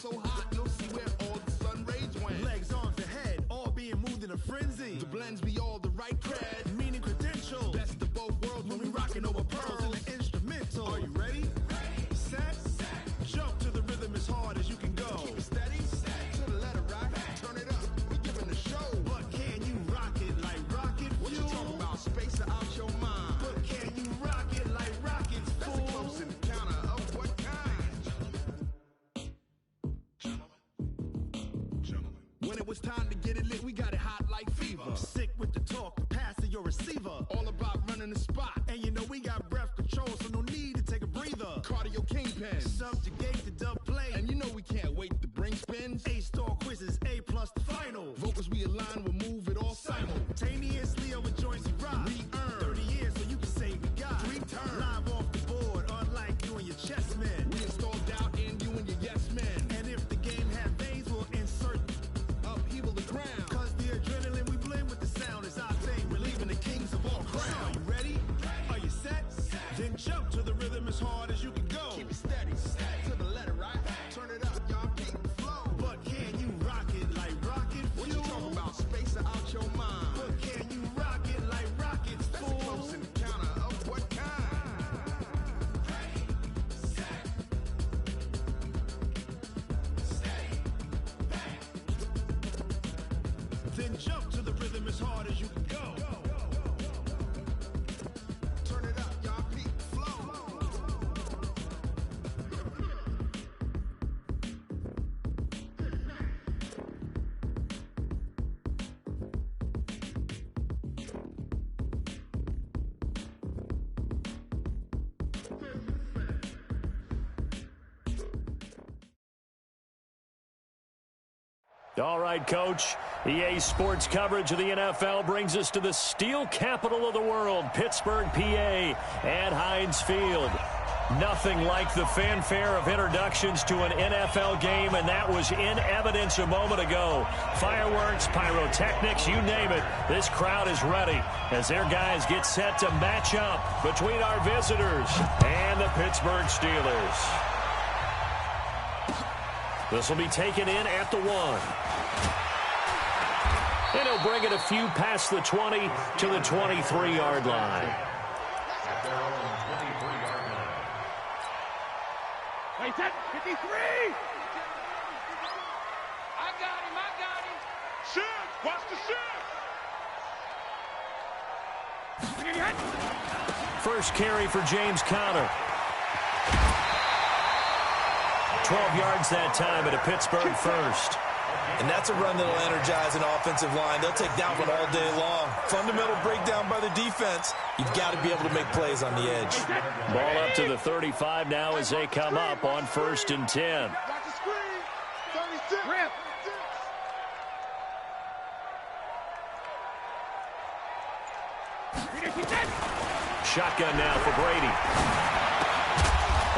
so hot, you'll see where all the sun rays went. Legs, arms, and head, all being moved in a frenzy. The blends be all the right cred. Meaning credentials. Best of both worlds When we rockin' over pearls and the instrumental. Are you ready? Set. Jump to the rhythm as hard as you can go. Keep it steady. To the letter right. Turn it up. We giving the show. But can you rock it like rocket fuel? What you talking about? Space out your mind. But can you rock it like rockets, That's fool? a close encounter of what kind? When it was time to get it lit, we got it hot like fever. I'm sick with the talk, pass to your receiver. All about running the spot. And you know we got breath control, so no need to take a breather. Cardio kingpin. Subjugate the dub play. And you know we can't wait to bring spins. A-star quizzes, A+ the final. Vocals we align, we'll move it all Simultaneously over joints we rock. We earn 30 years so you can say we got 3 turns. live off the board, unlike you and your chess men. We install doubt in you and your yes men. And if the game had veins, we'll insert Upheaval the crown. Cause the adrenaline we blend with the sound is our thing. We're leaving the kings of all crowns. Are you ready? Are you set? Then jump to the rhythm as hard as you can go. Keep it steady. To the letter right. Turn it up, y'all keep the flow. But can you rock it like rocket fuel? What you talking about? Space out your mind. But can you rock it like rockets, That's a fool? close encounter of what kind? Then jump to the rhythm as hard as you can go. Turn it up, y'all keep the flow. All right, Coach. EA Sports coverage of the NFL brings us to the steel capital of the world, Pittsburgh, PA, at Heinz Field. Nothing like the fanfare of introductions to an NFL game, and that was in evidence a moment ago. Fireworks, pyrotechnics, you name it. This crowd is ready as their guys get set to match up between our visitors and the Pittsburgh Steelers. This will be taken in at the 1. And he'll bring it a few past the 20 to the 23-yard line. Wait, 53! I got him. Shift! Watch the shift! First carry for James Conner. 12 yards that time at a Pittsburgh first. And that's a run that'll energize an offensive line. They'll take that one all day long. Fundamental breakdown by the defense. You've got to be able to make plays on the edge. Ball up to the 35 now as they come up on 1st and 10. Watch the screen! 36! Rip! Shotgun now for Brady.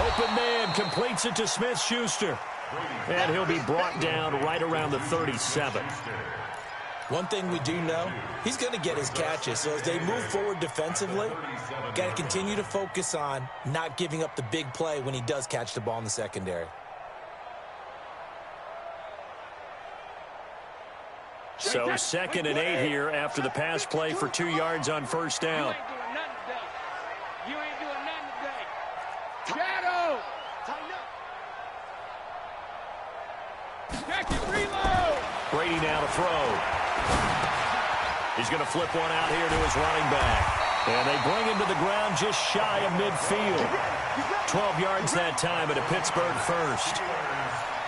Open man completes it to Smith-Schuster. And he'll be brought down right around the 37. One thing we do know, he's going to get his catches. So as they move forward defensively, got to continue to focus on not giving up the big play when he does catch the ball in the secondary. So 2nd and 8 here after the pass play for 2 yards on 1st down. You ain't doing nothing today. Shadow! Tighten up. Check it, reload! Brady now to throw. He's going to flip one out here to his running back. And they bring him to the ground just shy of midfield. 12 yards that time at a Pittsburgh first.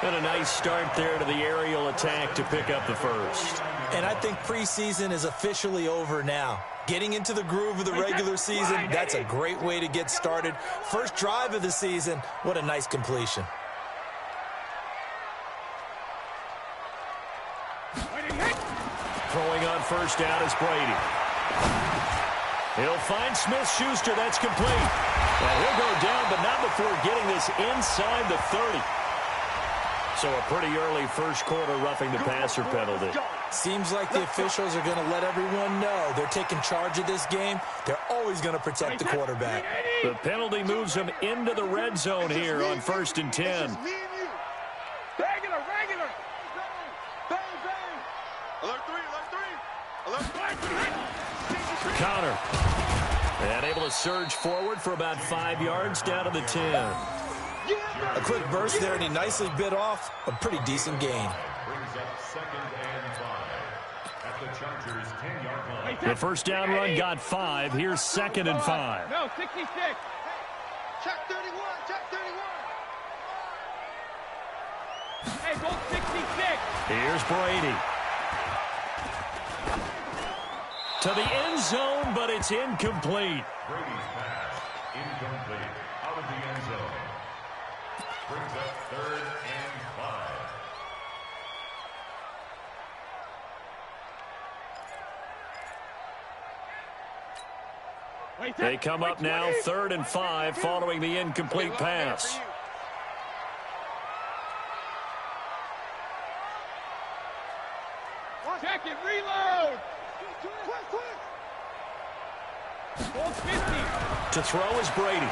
And a nice start there to the aerial attack to pick up the first. And I think preseason is officially over now. Getting into the groove of the regular season, that's a great way to get started. First drive of the season, what a nice completion. Throwing on 1st down is Brady. He'll find Smith-Schuster. That's complete. And he'll go down, but not before getting this inside the 30. So a pretty early first quarter roughing the passer penalty. Seems like the officials are going to let everyone know they're taking charge of this game. They're always going to protect the quarterback. The penalty moves him into the red zone here on 1st and 10. Bag it counter. And able to surge forward for about 5 yards down to the 10. A quick burst there, and he nicely bit off a pretty decent gain. Brings up 2nd and 5 at the Chargers' 10-yard line. The first down run got 5. Here's 2nd and 5. No, 66. Check 31. Check 31. Hey, go 66. Here's Brady. To the end zone, but it's incomplete. Brady's pass, incomplete, out of the end zone. Brings up 3rd and 5. They come up now 3rd and 5 following the incomplete pass. Check it, reload. To throw is Brady.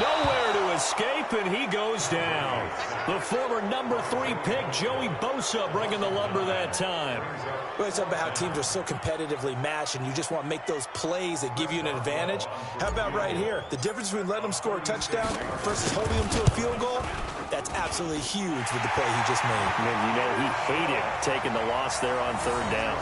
Nowhere to escape, and he goes down. The former number 3 pick, Joey Bosa, bringing the lumber that time. Well, it's about how teams are so competitively matched, and you just want to make those plays that give you an advantage. How about right here? The difference between letting them score a touchdown versus holding them to a field goal, that's absolutely huge with the play he just made. And you know he hated taking the loss there on 3rd down.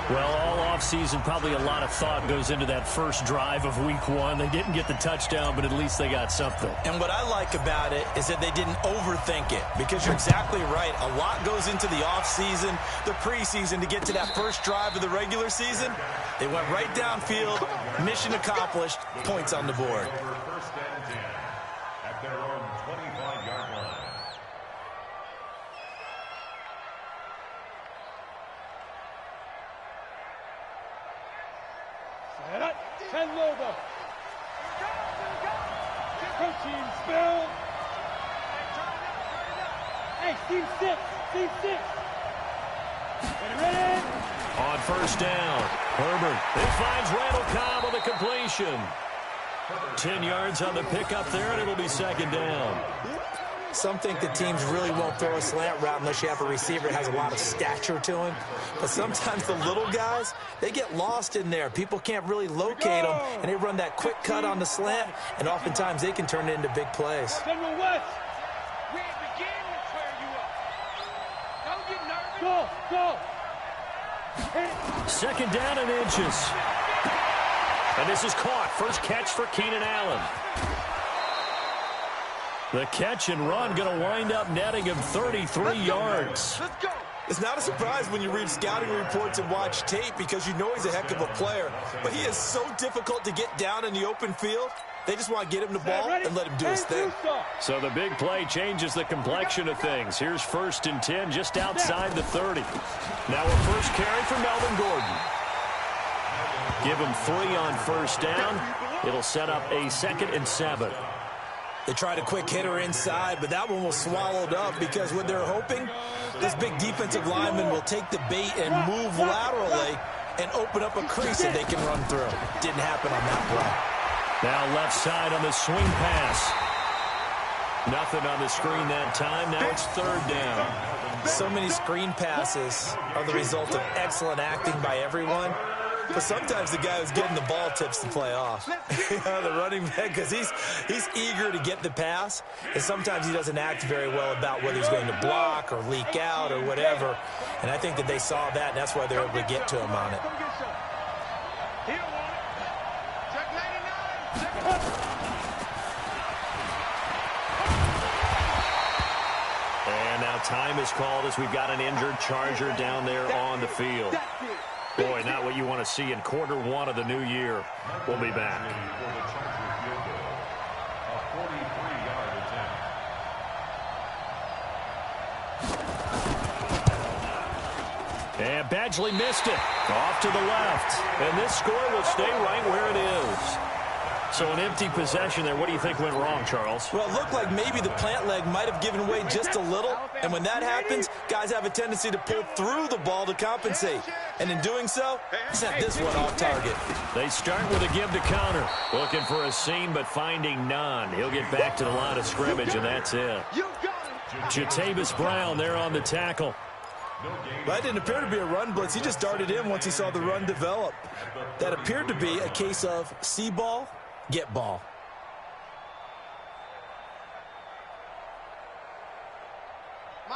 Well, all offseason, probably a lot of thought goes into that first drive of Week 1. They didn't get the touchdown, but at least they got something. And what I like about it is that they didn't overthink it, because you're exactly right. A lot goes into the offseason, the preseason, to get to that first drive of the regular season. They went right downfield, mission accomplished, points on the board. Over 1st and 10 at their own 25-yard line. Ten Lobo. Coaching spill. Hey, Steve 6. Steve 6. Ready? On 1st down, Herbert. It finds Randall Cobb on the completion. 10 yards on the pickup there, and it'll be 2nd down. Some think that teams really won't throw a slant route unless you have a receiver that has a lot of stature to him. But sometimes the little guys, they get lost in there. People can't really locate them, and they run that quick cut on the slant, and oftentimes they can turn it into big plays. General West. We ain't beginning to tear you up. Don't get nervous. Go. 2nd down and inches. And this is caught. First catch for Keenan Allen. The catch and run going to wind up netting him 33 yards. Let's go. It's not a surprise when you read scouting reports and watch tape, because you know he's a heck of a player. But he is so difficult to get down in the open field. They just want to get him the ball and let him do his thing. So the big play changes the complexion of things. Here's 1st and 10 just outside the 30. Now a first carry for Melvin Gordon. Give him 3 on 1st down. It'll set up a 2nd and 7. They tried a quick hitter inside, but that one was swallowed up, because what they're hoping, this big defensive lineman will take the bait and move laterally and open up a crease that they can run through. Didn't happen on that play. Now left side on the swing pass. Nothing on the screen that time. Now it's 3rd down. So many screen passes are the result of excellent acting by everyone. But sometimes the guy who's getting the ball tips the play off. The running back, because he's eager to get the pass, and sometimes he doesn't act very well about whether he's going to block or leak out or whatever. And I think that they saw that, and that's why they're able to get to him on it. And now time is called as we've got an injured Charger down there on the field. Boy, not what you want to see in quarter 1 of the new year. We'll be back. And Badgley missed it. Off to the left. And this score will stay right where it is. So an empty possession there. What do you think went wrong, Charles? Well, it looked like maybe the plant leg might have given way just a little. And when that happens, guys have a tendency to pull through the ball to compensate. And in doing so, sent this one off target. They start with a give to counter. Looking for a seam, but finding none. He'll get back to the line of scrimmage, and that's it. Jatavis Brown there on the tackle. That didn't appear to be a run blitz. He just darted in once he saw the run develop. That appeared to be a case of see ball, get ball.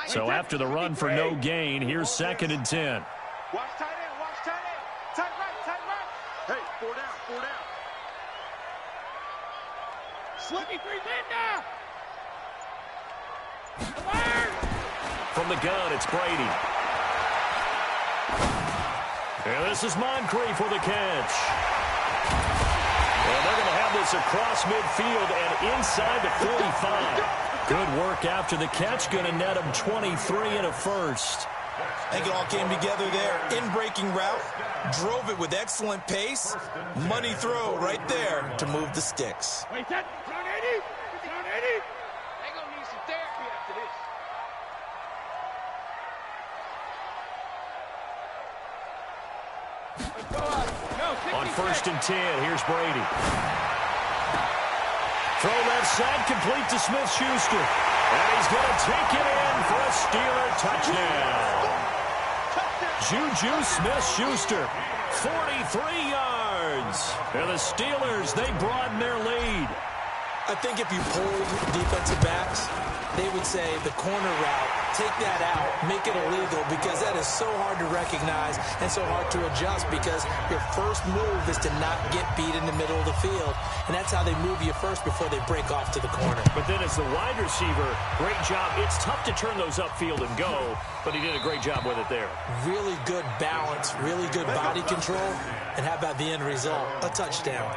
So after the run for no gain, here's 2nd and 10. Watch tight end, watch tight end. Tight right. Hey, 4 down, 4 down. Slippy 3 now. From the gun, it's Brady. And this is Moncrief for the catch. And they're going to have this across midfield and inside the 45. Good work after the catch. Going to net him 23 and a first. I think it all came together there. In-breaking route, drove it with excellent pace. Money throw right there to move the sticks. Wait, that John Eddie. They're going to need some therapy after this. On 1st and 10, here's Brady. Throw left side, complete to Smith-Schuster. And he's going to take it in for a Steeler touchdown. Juju Smith-Schuster, 43 yards. And the Steelers, they broaden their lead. I think if you polled defensive backs, they would say the corner route, take that out, make it illegal, because that is so hard to recognize and so hard to adjust, because your first move is to not get beat in the middle of the field, and that's how they move you first before they break off to the corner. But then as the wide receiver, great job. It's tough to turn those upfield and go, but he did a great job with it there. Really good balance, really good body control, and how about the end result? A touchdown.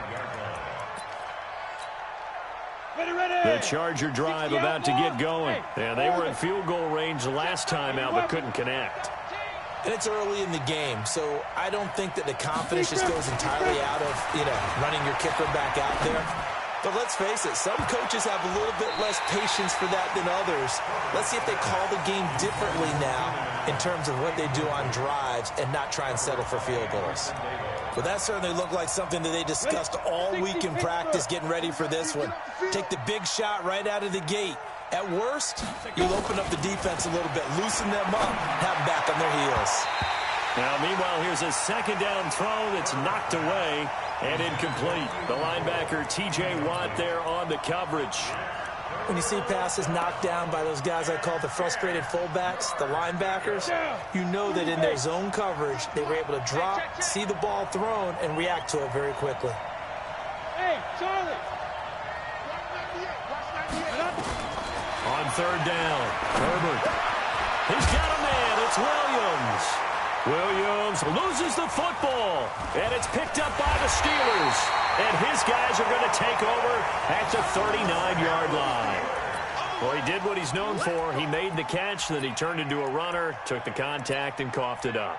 The Charger drive about to get going. Yeah, they were in field goal range last time out, but couldn't connect. And it's early in the game, so I don't think that the confidence just goes entirely out of, running your kicker back out there. But let's face it, some coaches have a little bit less patience for that than others. Let's see if they call the game differently now in terms of what they do on drives and not try and settle for field goals. Well, that certainly looked like something that they discussed all week in practice getting ready for this one. Take the big shot right out of the gate. At worst, you'll open up the defense a little bit, loosen them up, have them back on their heels. Now, meanwhile, here's a 2nd down throw that's knocked away and incomplete. The linebacker, T.J. Watt, there on the coverage. When you see passes knocked down by those guys I call the frustrated fullbacks, the linebackers, you know that in their zone coverage, they were able to drop, see the ball thrown, and react to it very quickly. Hey, Charlie. On 3rd down, Herbert. He's got a man. It's Williams. Williams loses the football, and it's picked up by the Steelers. And his guys are going to take over at the 39-yard line. Well, he did what he's known for. He made the catch, then he turned into a runner, took the contact, and coughed it up.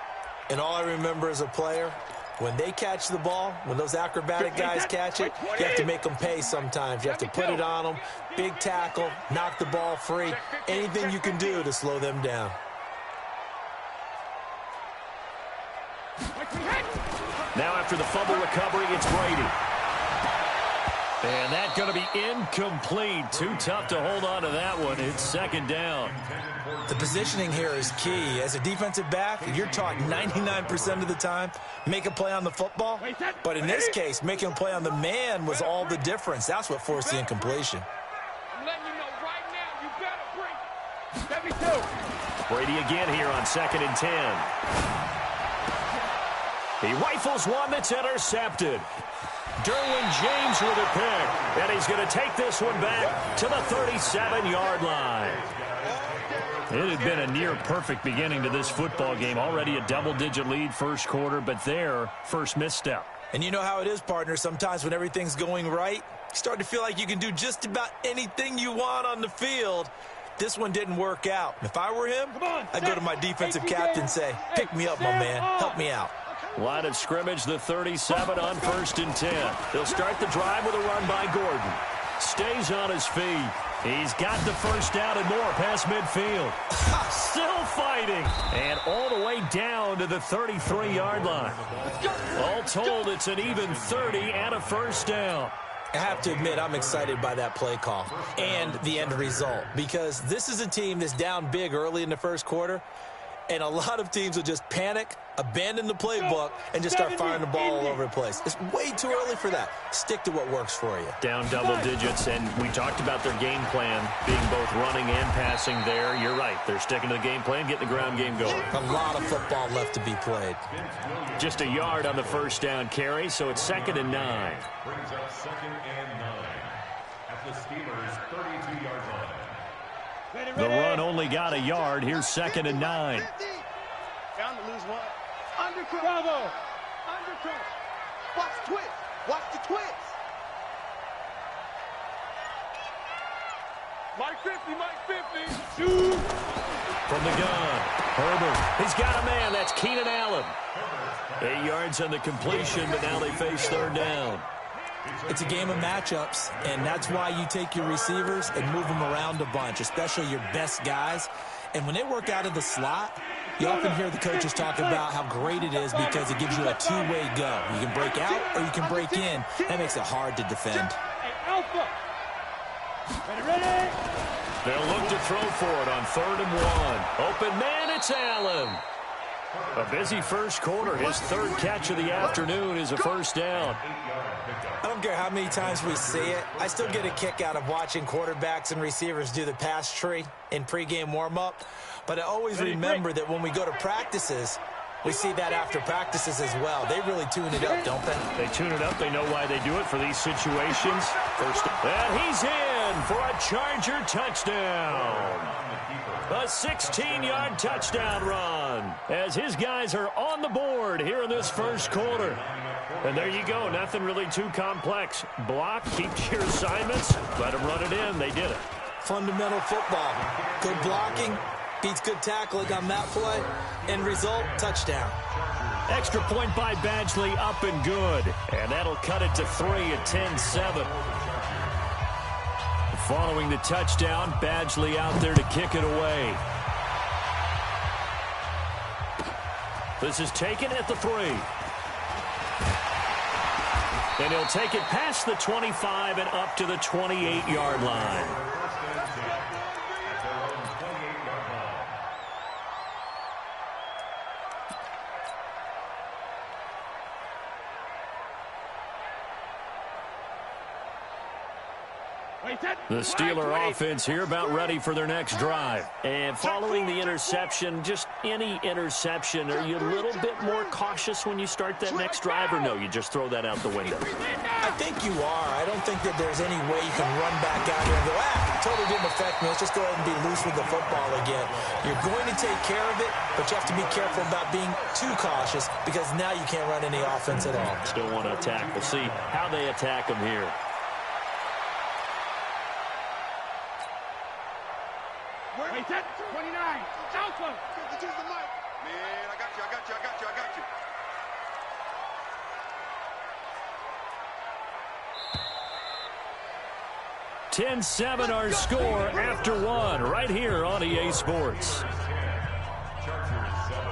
And all I remember as a player, when they catch the ball, when those acrobatic guys catch it, you have to make them pay sometimes. You have to put it on them, big tackle, knock the ball free, anything you can do to slow them down. Now after the fumble recovery, it's Brady. And that's going to be incomplete. Too tough to hold on to that one. It's 2nd down. The positioning here is key. As a defensive back, you're taught 99% of the time, make a play on the football. But in this case, making a play on the man was all the difference. That's what forced the incompletion. I'm letting you know right now, you better bring. 72. Brady again here on 2nd and 10. He rifles one that's intercepted. Derwin James with a pick. And he's going to take this one back to the 37-yard line. It had been a near-perfect beginning to this football game. Already a double-digit lead first quarter, but their first misstep. And you know how it is, partner. Sometimes when everything's going right, you start to feel like you can do just about anything you want on the field. This one didn't work out. If I were him, I'd go to my defensive captain and say, pick me up, my man. Help me out. Line of scrimmage, the 37 on 1st and 10. They'll start the drive with a run by Gordon. Stays on his feet. He's got the first down and more past midfield. Still fighting. And all the way down to the 33-yard line. All told, it's an even 30 and a first down. I have to admit, I'm excited by that play call and the end result, because this is a team that's down big early in the first quarter, And a lot of teams will just panic, abandon the playbook, and just start firing the ball all over the place. It's way too early for that. Stick to what works for you. Down double digits, and we talked about their game plan being both running and passing there. You're right. They're sticking to the game plan, getting the ground game going. A lot of football left to be played. Just a yard on the first down carry, so it's 2nd and 9. Brings up 2nd and 9 at the Steelers' 32-yard line. The run only got a yard. Here's 2nd and 9. Bound to lose one. Undercut. Bravo. Undercut. Watch the twist. Watch the twist. Mike 50, Mike 50. Shoot. From the gun, Herbert. He's got a man. That's Keenan Allen. 8 yards on the completion, but now they face 3rd down. It's a game of matchups, and that's why you take your receivers and move them around a bunch, especially your best guys. And when they work out of the slot, you often hear the coaches talk about how great it is because it gives you a two-way go. You can break out or you can break in. That makes it hard to defend. They'll look to throw for it on 3rd and 1. Open man, it's Allen. A busy first quarter. His 3rd catch of the afternoon is a first down. I don't care how many times we see it. I still get a kick out of watching quarterbacks and receivers do the pass tree in pregame warm-up. But I always remember that when we go to practices, we see that after practices as well. They really tune it up, don't they? They tune it up. They know why they do it for these situations. First, and he's in for a Charger touchdown. A 16-yard touchdown run as his guys are on the board here in this first quarter. And there you go. Nothing really too complex. Block, keep your assignments, let them run it in. They did it. Fundamental football. Good blocking beats good tackling on that play. End result, touchdown. Extra point by Badgley, up and good. And that'll cut it to 3 at 10-7. Following the touchdown, Badgley out there to kick it away. This is taken at the 3. And he'll take it past the 25 and up to the 28-yard line. The Steeler offense here about ready for their next drive. And following the interception, just any interception, are you a little bit more cautious when you start that next drive, or no, you just throw that out the window? I think you are. I don't think that there's any way you can run back out here and go, totally didn't affect me. Let's just go ahead and be loose with the football again. You're going to take care of it, but you have to be careful about being too cautious because now you can't run any offense at all. Still want to attack. We'll see how they attack them here. Wait, that's 29. Alpha. Man, I got you. 10-7 our score after 1 right here on EA Sports. Chargers 7.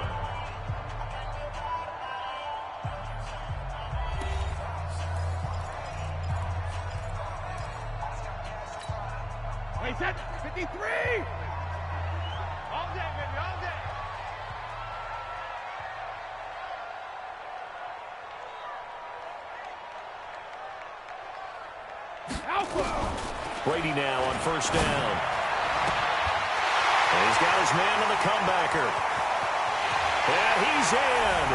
Wait, that's 53. All day, baby, all day. Alpha. Brady now on first down. And he's got his man on the comebacker. And he's in.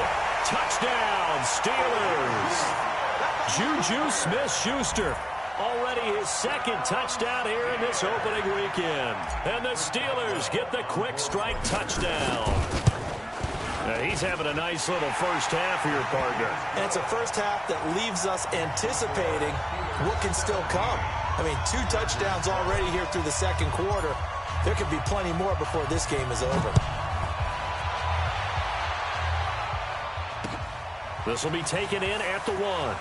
Touchdown, Steelers. Juju Smith-Schuster. Already his 2nd touchdown here in this opening weekend. And the Steelers get the quick strike touchdown. Now he's having a nice little first half here, partner. And it's a first half that leaves us anticipating what can still come. I mean, 2 touchdowns already here through the second quarter. There could be plenty more before this game is over. This will be taken in at the 1.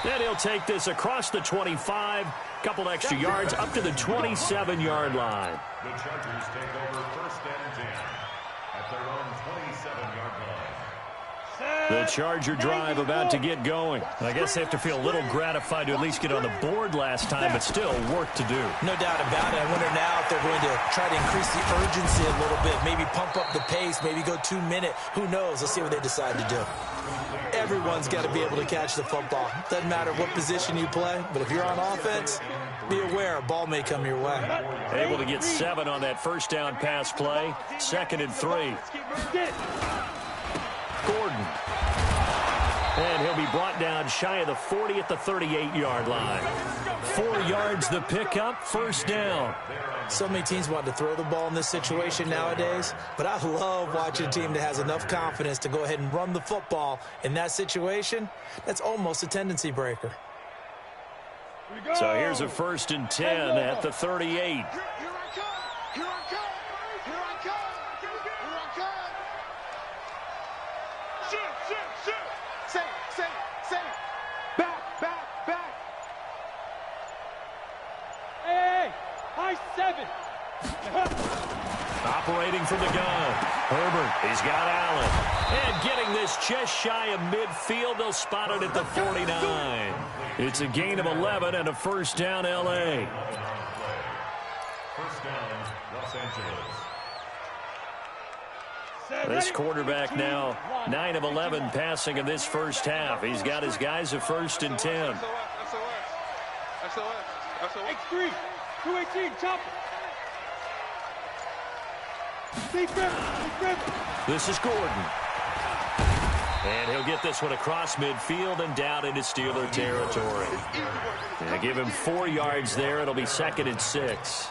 And he'll take this across the 25, couple extra yards up to the 27-yard line. The Chargers take over 1st and 10 at their own 27-yard line. The Charger drive about to get going. I guess they have to feel a little gratified to at least get on the board last time, but still work to do. No doubt about it. I wonder now if they're going to try to increase the urgency a little bit, maybe pump up the pace, maybe go 2 minute. Who knows? Let's see what they decide to do. Everyone's got to be able to catch the football. Doesn't matter what position you play, but if you're on offense, be aware a ball may come your way. Able to get 7 on that first down pass play. 2nd and 3. Gordon. And he'll be brought down shy of the 40 at the 38-yard line. 4 yards the pickup, first down. So many teams want to throw the ball in this situation nowadays, but I love watching a team that has enough confidence to go ahead and run the football. In that situation, that's almost a tendency breaker. So here's a 1st and 10 at the 38. Operating from the gun. Herbert, he's got Allen. And getting this just shy of midfield. They'll spot it at the 49. It's a gain of 11 and a first down, L.A. First down, Los Angeles. This quarterback now 9 of 11 passing in this first half. He's got his guys a 1st and 10. X3, 218, chop it. This is Gordon. And he'll get this one across midfield and down into Steeler territory. And give him 4 yards there. It'll be 2nd and 6.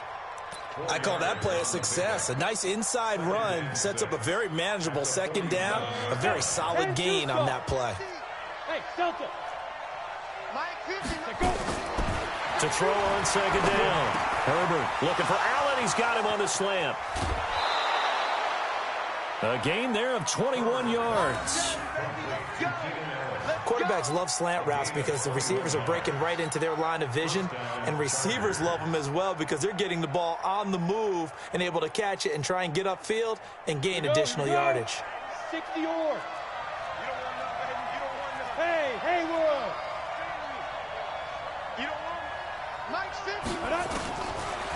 I call that play a success. A nice inside run sets up a very manageable 2nd down. A very solid gain on that play. Hey, Delta. To throw on 2nd down. Herbert looking for Allen. He's got him on the slant. A gain there of 21 yards. Quarterbacks love slant routes because the receivers are breaking right into their line of vision, and receivers love them as well because they're getting the ball on the move and able to catch it and try and get upfield and gain additional yardage. 60 or. Hey, Haywood.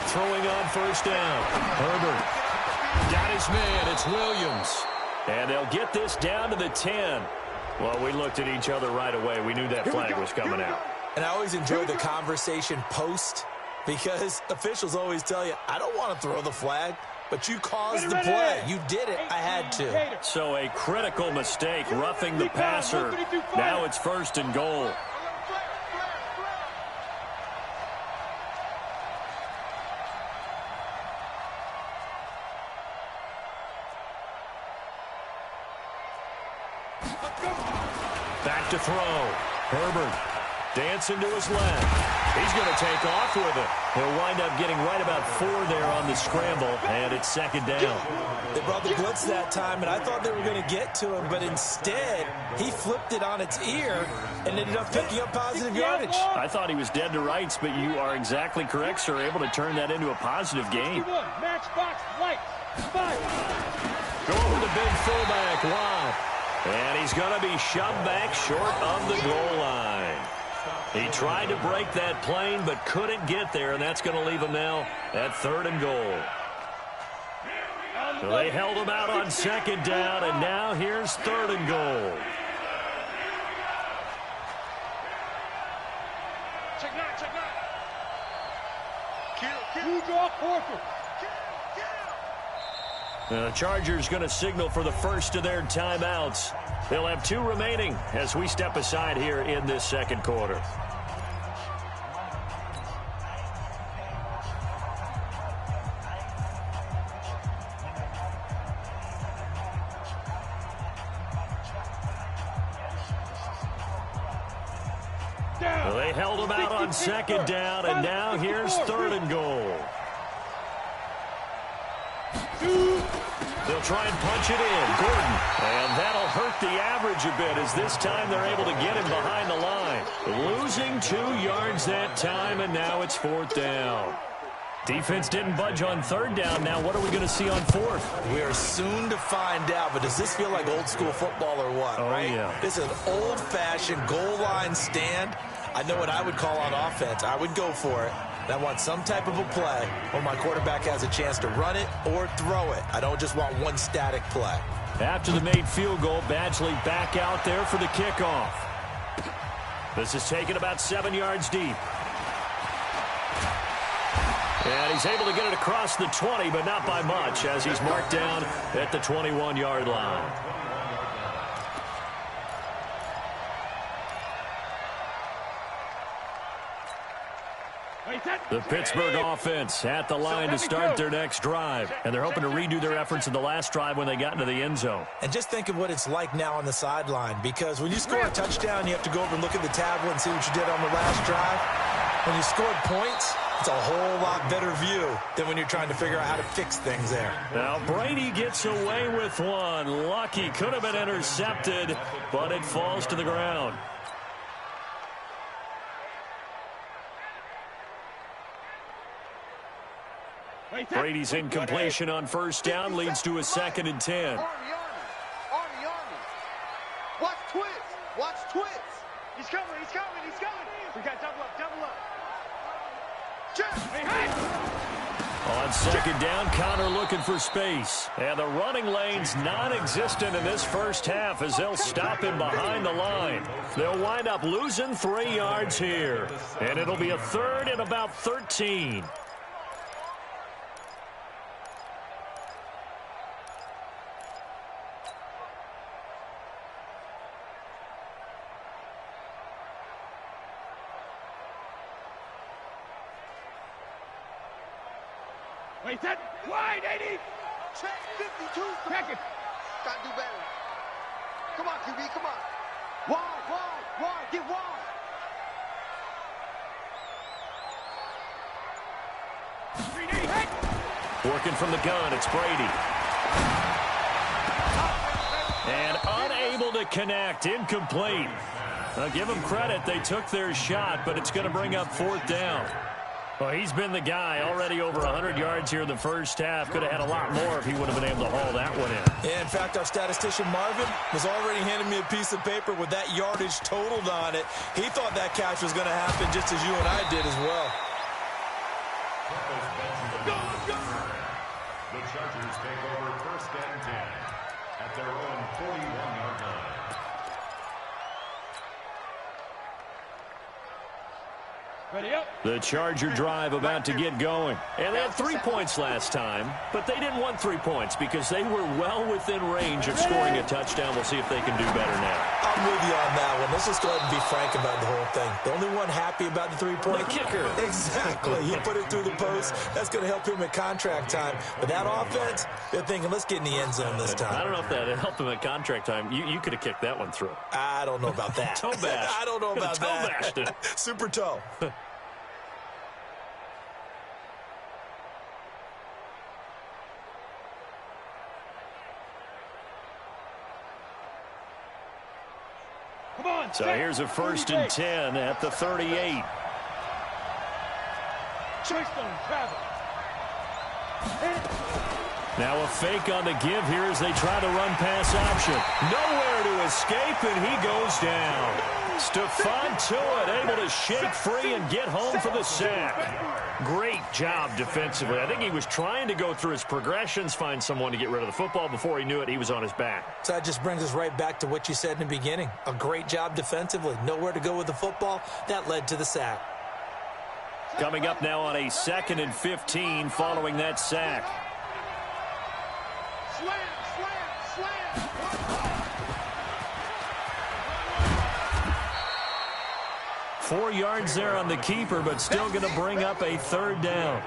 Throwing on first down. Herbert. Got his man. It's Williams. And they'll get this down to the 10. Well, we looked at each other right away. We knew that flag was coming out. And I always enjoy the conversation post because officials always tell you, I don't want to throw the flag, but you caused the play. You did it. I had to. So a critical mistake, roughing the passer. Now it's 1st and goal. Back to throw. Herbert dancing to his left. He's going to take off with it. He'll wind up getting right about 4 there on the scramble, and it's 2nd down. They brought the blitz that time, and I thought they were going to get to him, but instead he flipped it on its ear and ended up picking up positive yardage. I thought he was dead to rights, but you are exactly correct, sir. Able to turn that into a positive gain. Matchbox light. 5. Go over the big fullback. Wow. And he's going to be shoved back short of the goal line. He tried to break that plane but couldn't get there, and that's going to leave him now at 3rd and goal. So they held him out on 2nd down, and now here's 3rd and goal. Check 9, check 9. Kill. Draw quarter. The Chargers going to signal for the first of their timeouts. They'll have 2 remaining as we step aside here in this 2nd quarter. Well, they held him out on 2nd down, and now here's 3rd and goal. They'll try and punch it in. Gordon. And that'll hurt the average a bit as this time they're able to get him behind the line. Losing 2 yards that time, and now it's 4th down. Defense didn't budge on third down. Now what are we going to see on fourth? We are soon to find out, but does this feel like old school football or what, right? Yeah. This is an old-fashioned goal line stand. I know what I would call on offense. I would go for it. I want some type of a play where my quarterback has a chance to run it or throw it. I don't just want one static play. After the made field goal, Badgley back out there for the kickoff. This is taken about 7 yards deep. And he's able to get it across the 20, but not by much, as he's marked down at the 21-yard line. The Pittsburgh offense at the line to start their next drive. And they're hoping to redo their efforts in the last drive when they got into the end zone. And just think of what it's like now on the sideline, because when you score a touchdown, you have to go over and look at the tablet and see what you did on the last drive. When you scored points, it's a whole lot better view than when you're trying to figure out how to fix things there. Now Brady gets away with one. Lucky, could have been intercepted, but it falls to the ground. Brady's incompletion on first down leads to a 2nd and 10. Army. Watch twist. He's coming. We got double up. On 2nd down, Connor looking for space. And the running lane's non-existent in this first half as they'll stop him behind the line. They'll wind up losing 3 yards here. And it'll be a 3rd and about 13. Wait, that wide, 80. Check 52. Check it. Gotta do better. Come on, QB, come on. Wide. Get wide. Working from the gun, it's Brady. And unable to connect, incomplete. Now give them credit, they took their shot, but it's going to bring up 4th down. Well, he's been the guy, already over 100 yards here in the first half. Could have had a lot more if he would have been able to haul that one in. Yeah, in fact, our statistician Marvin was already handing me a piece of paper with that yardage totaled on it. He thought that catch was going to happen just as you and I did as well. The Chargers take over 1st and 10 at their own 41-yard line. Ready up. The Charger drive about to get going. And they had 3 points last time, but they didn't want 3 points because they were well within range of scoring a touchdown. We'll see if they can do better now. I'm with you on that one. Let's just go ahead and be frank about the whole thing. The only one happy about the 3-point kicker. Exactly. He put it through the post. That's going to help him at contract time. But that offense, they're thinking, let's get in the end zone this time. I don't know if that helped him at contract time. You could have kicked that one through. I don't know about that. Toe bash. I don't know about toe that. bashed it. Super toe. So here's a 1st and 10 at the 38. Now a fake on the give here as they try to run pass option. Nowhere to escape, and he goes down. Stephon Tuitt able to shake free and get home for the sack. Great job defensively. I think he was trying to go through his progressions, find someone to get rid of the football. Before he knew it, he was on his back. So that just brings us right back to what you said in the beginning. A great job defensively. Nowhere to go with the football. That led to the sack. Coming up now on a 2nd and 15 following that sack. Slam. 4 yards there on the keeper, but still going to bring up a 3rd down.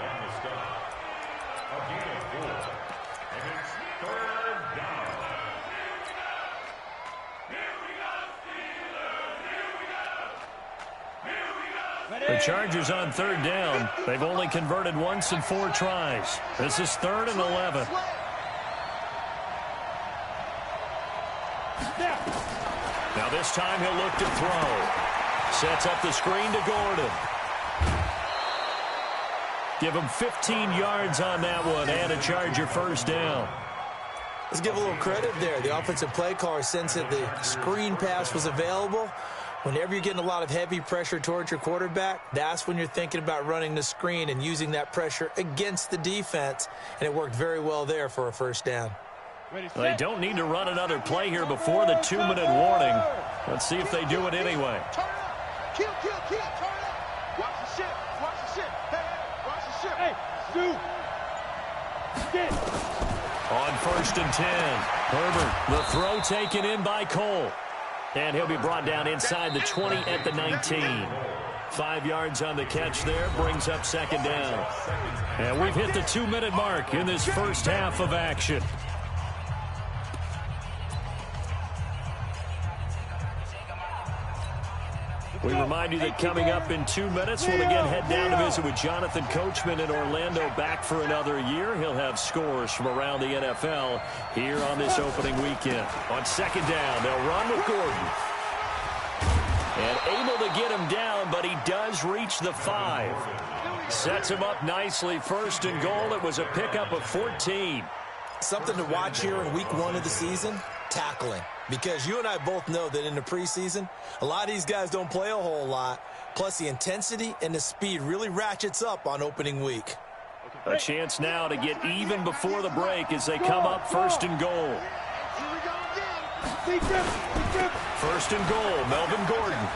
The Chargers on 3rd down. They've only converted once in 4 tries. This is 3rd and 11. Now this time he'll look to throw. Sets up the screen to Gordon. Give him 15 yards on that one and a Charger first down. Let's give a little credit there. The offensive play caller sensed that the screen pass was available. Whenever you're getting a lot of heavy pressure towards your quarterback, that's when you're thinking about running the screen and using that pressure against the defense. And it worked very well there for a first down. They don't need to run another play here before the 2-minute warning. Let's see if they do it anyway. Turn it up. Kill, turn it up. Watch the ship. Hey, watch the ship. Hey, On 1st and 10, Herbert, the throw taken in by Cole. And he'll be brought down inside the 20 at the 19. 5 yards on the catch there, brings up second down. And we've hit the 2-minute mark in this first half of action. We remind you that coming up in 2 minutes, we'll again head down to visit with Jonathan Coachman in Orlando, back for another year. He'll have scores from around the NFL here on this opening weekend. On second down, they'll run with Gordon. And able to get him down, but he does reach the 5. Sets him up nicely, 1st and goal. It was a pickup of 14. Something to watch here in week 1 of the season, tackling. Because you and I both know that in the preseason, a lot of these guys don't play a whole lot. Plus, the intensity and the speed really ratchets up on opening week. A chance now to get even before the break as they come up 1st and goal. 1st and goal, Melvin Gordon.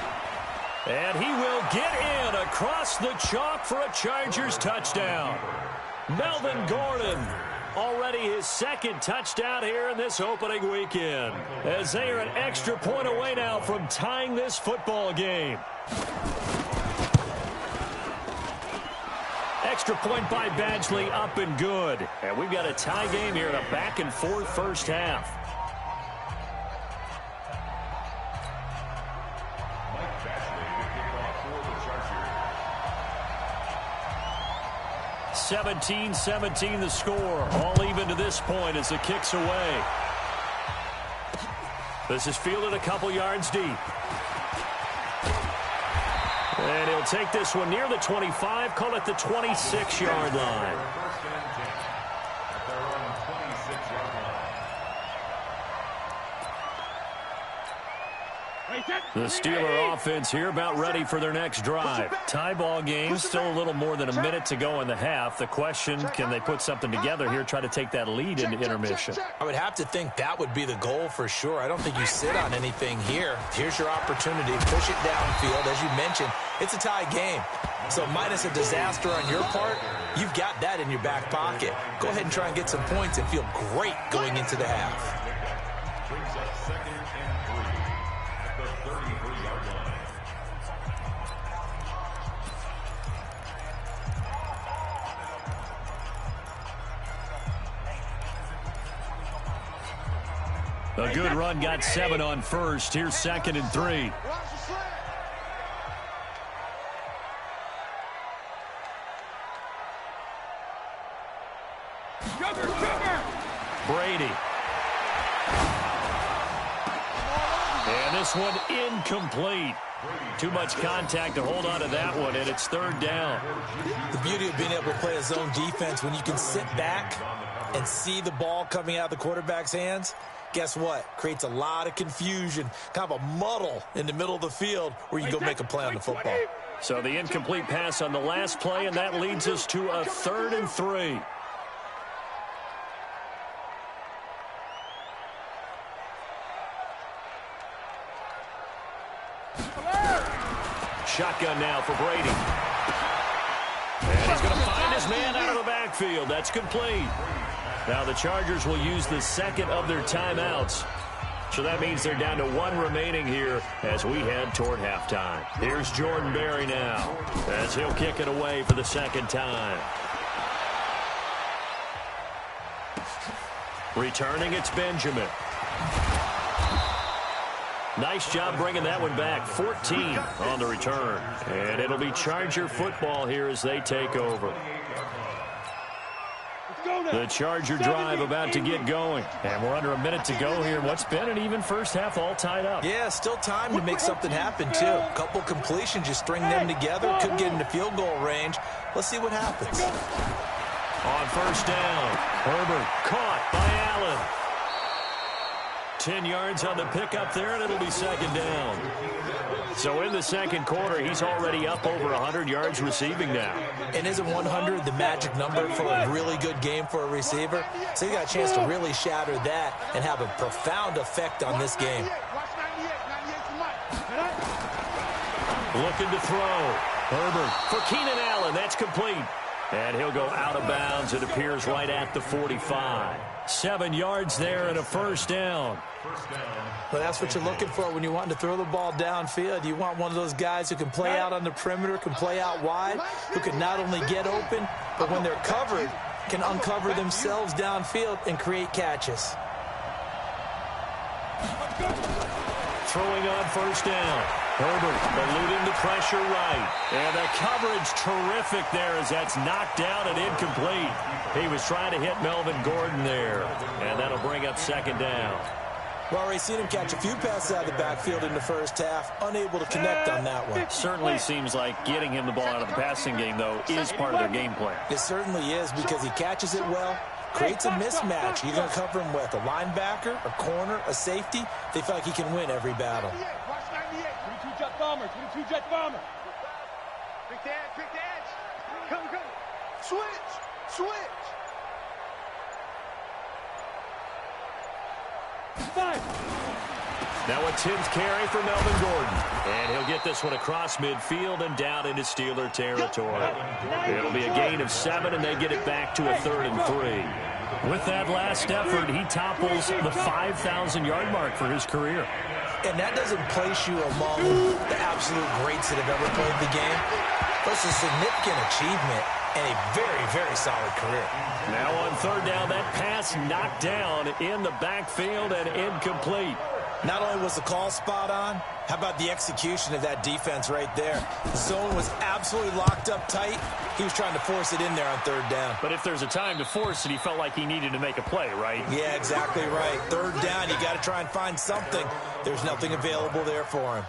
And he will get in across the chalk for a Chargers touchdown. Melvin Gordon. Already his 2nd touchdown here in this opening weekend, as they are an extra point away now from tying this football game. Extra point by Badgley, up and good. And we've got a tie game here in a back-and-forth first half. 17-17 the score. All even to this point as the kick's away. This is fielded a couple yards deep. And he'll take this one near the 25, call it the 26-yard line. The Steeler offense here about ready for their next drive. Tie ball game, still a little more than a minute to go in the half. The question, can they put something together here, try to take that lead into intermission? I would have to think that would be the goal for sure. I don't think you sit on anything here. Here's your opportunity. Push it downfield. As you mentioned, it's a tie game. So minus a disaster on your part, you've got that in your back pocket. Go ahead and try and get some points and feel great going into the half. Brings up 2nd and 3 at the 33-yard line. A good run, got 7 on 1st. Here's 2nd and 3. Brady. And this one incomplete. Too much contact to hold on to that one, and it's 3rd down. The beauty of being able to play a zone defense, when you can sit back and see the ball coming out of the quarterback's hands, guess what? Creates a lot of confusion, kind of a muddle in the middle of the field where you go make a play on the football. So the incomplete pass on the last play, and that leads us to a 3rd and 3. Shotgun now for Brady. And he's going to find his man out of the backfield. That's complete. Now the Chargers will use the 2nd of their timeouts. So that means they're down to 1 remaining here as we head toward halftime. Here's Jordan Berry now as he'll kick it away for the 2nd time. Returning, it's Benjamin. Nice job bringing that one back. 14 on the return. And it'll be Charger football here as they take over. The Charger drive about to get going. And we're under a minute to go here. What's been an even first half, all tied up. Yeah, still time to make something happen, too. A couple completions, you string them together. Could get into field goal range. Let's see what happens. On first down, Herbert caught by Allen. 10 yards on the pickup there, and it'll be second down. So in the second quarter, he's already up over 100 yards receiving now. And isn't 100 the magic number for a really good game for a receiver? So he got a chance to really shatter that and have a profound effect on this game. Looking to throw. Herbert for Keenan Allen. That's complete. And he'll go out of bounds, it appears, right at the 45. 7 yards there and a first down. Well, that's what you're looking for when you want to throw the ball downfield. You want one of those guys who can play out on the perimeter, can play out wide, who can not only get open, but when they're covered, can uncover themselves downfield and create catches. Throwing on first down. Herbert eluding the pressure right. And the coverage terrific there as that's knocked down and incomplete. He was trying to hit Melvin Gordon there. And that'll bring up second down. Well, we've seen him catch a few passes out of the backfield in the first half, unable to connect on that one. Certainly seems like getting him the ball out of the passing game, though, is part of their game plan. It certainly is because he catches it well, creates a mismatch. You're going to cover him with a linebacker, a corner, a safety. They feel like he can win every battle. 22 jet bomber, 22 jet bomber. Quick to edge. Come. Switch. Now a 10th carry for Melvin Gordon. And he'll get this one across midfield and down into Steeler territory. It'll be a gain of 7, and they get it back to a 3rd and 3. With that last effort, he topples the 5,000-yard mark for his career. And that doesn't place you among the absolute greats that have ever played the game. That's a significant achievement and a very, very solid career. Now on third down, that pass knocked down in the backfield and incomplete. Not only was the call spot on, how about the execution of that defense right there? The zone was absolutely locked up tight. He was trying to force it in there on third down. But if there's a time to force it, he felt like he needed to make a play, right? Yeah, exactly right. Third down, you got to try and find something. There's nothing available there for him.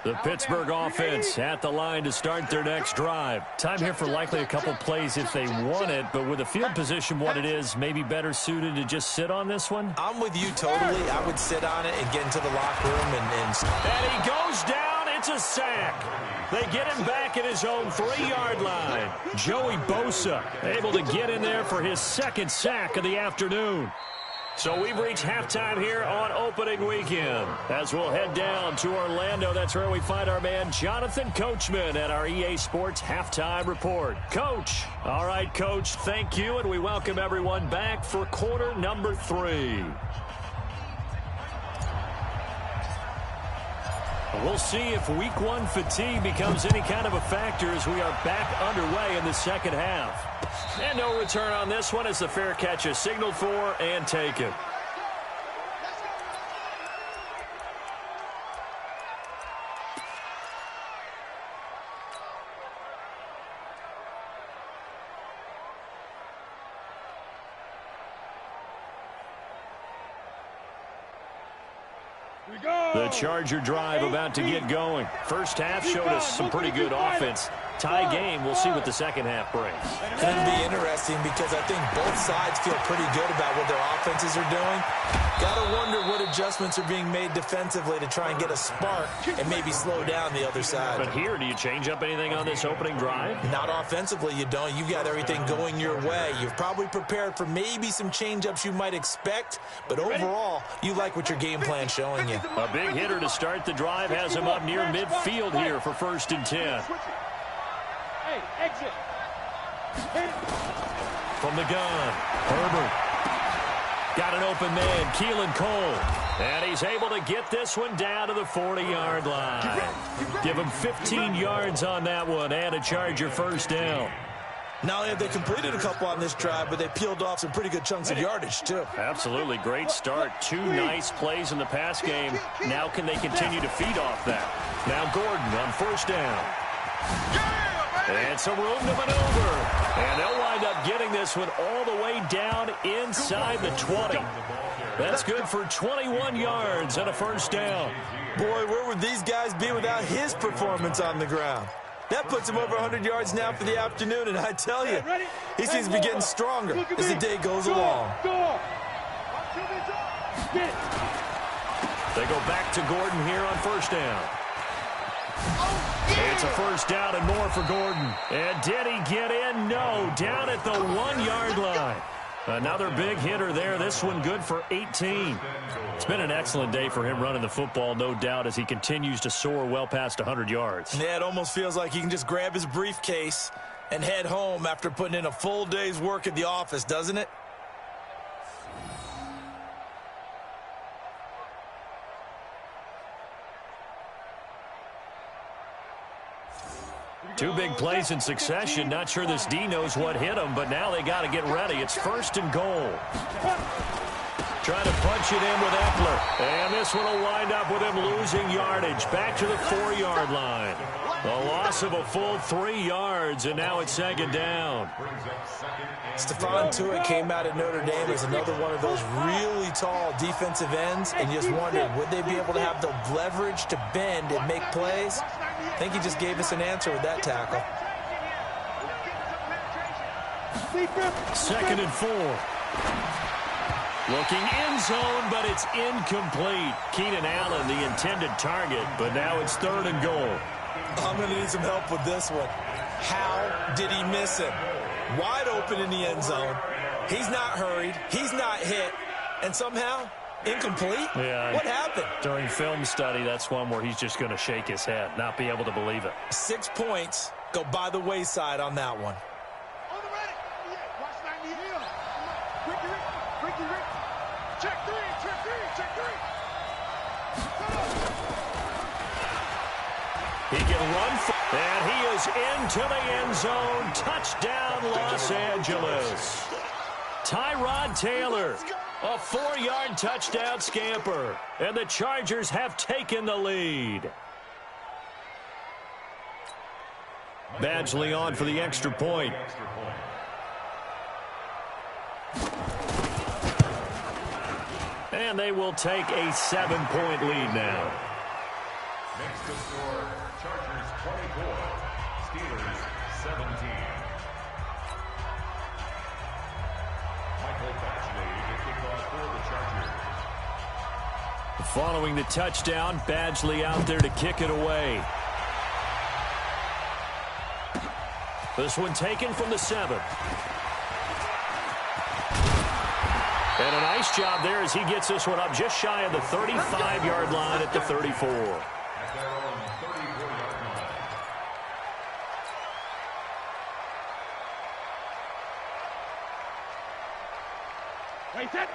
The Pittsburgh offense at the line to start their next drive. Time here for likely a couple plays if they want it, but with the field position what it is, maybe better suited to just sit on this one? I'm with you totally. I would sit on it and get into the locker room and he goes down. It's a sack. They get him back at his own 3-yard line. Joey Bosa able to get in there for his second sack of the afternoon. So we've reached halftime here on opening weekend. As we'll head down to Orlando, that's where we find our man Jonathan Coachman at our EA Sports Halftime Report. Coach. All right, Coach, thank you, and we welcome everyone back for quarter number 3. We'll see if week 1 fatigue becomes any kind of a factor as we are back underway in the second half. And no return on this one as the fair catch is signaled for and taken. The Charger drive about to get going. First half showed us some pretty good offense. Tie game. We'll see what the second half brings. It'll be interesting because I think both sides feel pretty good about what their offenses are doing. Got to wonder what adjustments are being made defensively to try and get a spark and maybe slow down the other side. But here, do you change up anything on this opening drive? Not offensively, you don't. You've got everything going your way. You've probably prepared for maybe some change-ups you might expect, but overall, you like what your game plan's showing you. A big hitter to start the drive has him up near midfield here for 1st and 10. Hey, exit. From the gun, Herbert. Got an open man, Keelan Cole. And he's able to get this one down to the 40-yard line. Give him 15 yards on that one and a Charger first down. Not only have they completed a couple on this drive, but they peeled off some pretty good chunks of yardage, too. Absolutely. Great start. 2 nice plays in the pass game. Now can they continue to feed off that? Now Gordon on first down. And some room to maneuver. And they'll wind up getting this one all the way down inside the 20. That's good for 21 yards and a first down. Boy, where would these guys be without his performance on the ground? That puts him over 100 yards now for the afternoon, and I tell you, he seems to be getting stronger as the day goes along. They go back to Gordon here on first down. It's a first down and more for Gordon. And did he get in? No, down at the 1-yard line. Another big hitter there. This one good for 18. It's been an excellent day for him running the football, no doubt, as he continues to soar well past 100 yards. Yeah, it almost feels like he can just grab his briefcase and head home after putting in a full day's work at the office, doesn't it? Two big plays in succession. Not sure this D knows what hit him, but now they got to get ready. It's first and goal. Trying to punch it in with Eckler. And this one will wind up with him losing yardage. Back to the 4-yard line. A loss of a full 3 yards, and now it's second down. Stephon Tuitt came out of Notre Dame as another one of those really tall defensive ends, and you just wondered, would they be able to have the leverage to bend and make plays? I think he just gave us an answer with that tackle. Second and 4. Looking end zone, but it's incomplete. Keenan Allen, the intended target, but now it's third and goal. I'm going to need some help with this one. How did he miss him? Wide open in the end zone. He's not hurried. He's not hit. And somehow, incomplete? Yeah. What happened? During film study, that's one where he's just going to shake his head, not be able to believe it. 6 points go by the wayside on that one. He can run, and he is into the end zone. Touchdown, Los Angeles. Tyrod Taylor, a 4-yard touchdown scamper, and the Chargers have taken the lead. Badgley on for the extra point. And they will take a 7-point lead now. Next to score, Chargers 24, Steelers 17. Michael Badgley to kick off for the Chargers. Following the touchdown, Badgley out there to kick it away. This one taken from the 7. And a nice job there as he gets this one up just shy of the 35-yard line at the 34.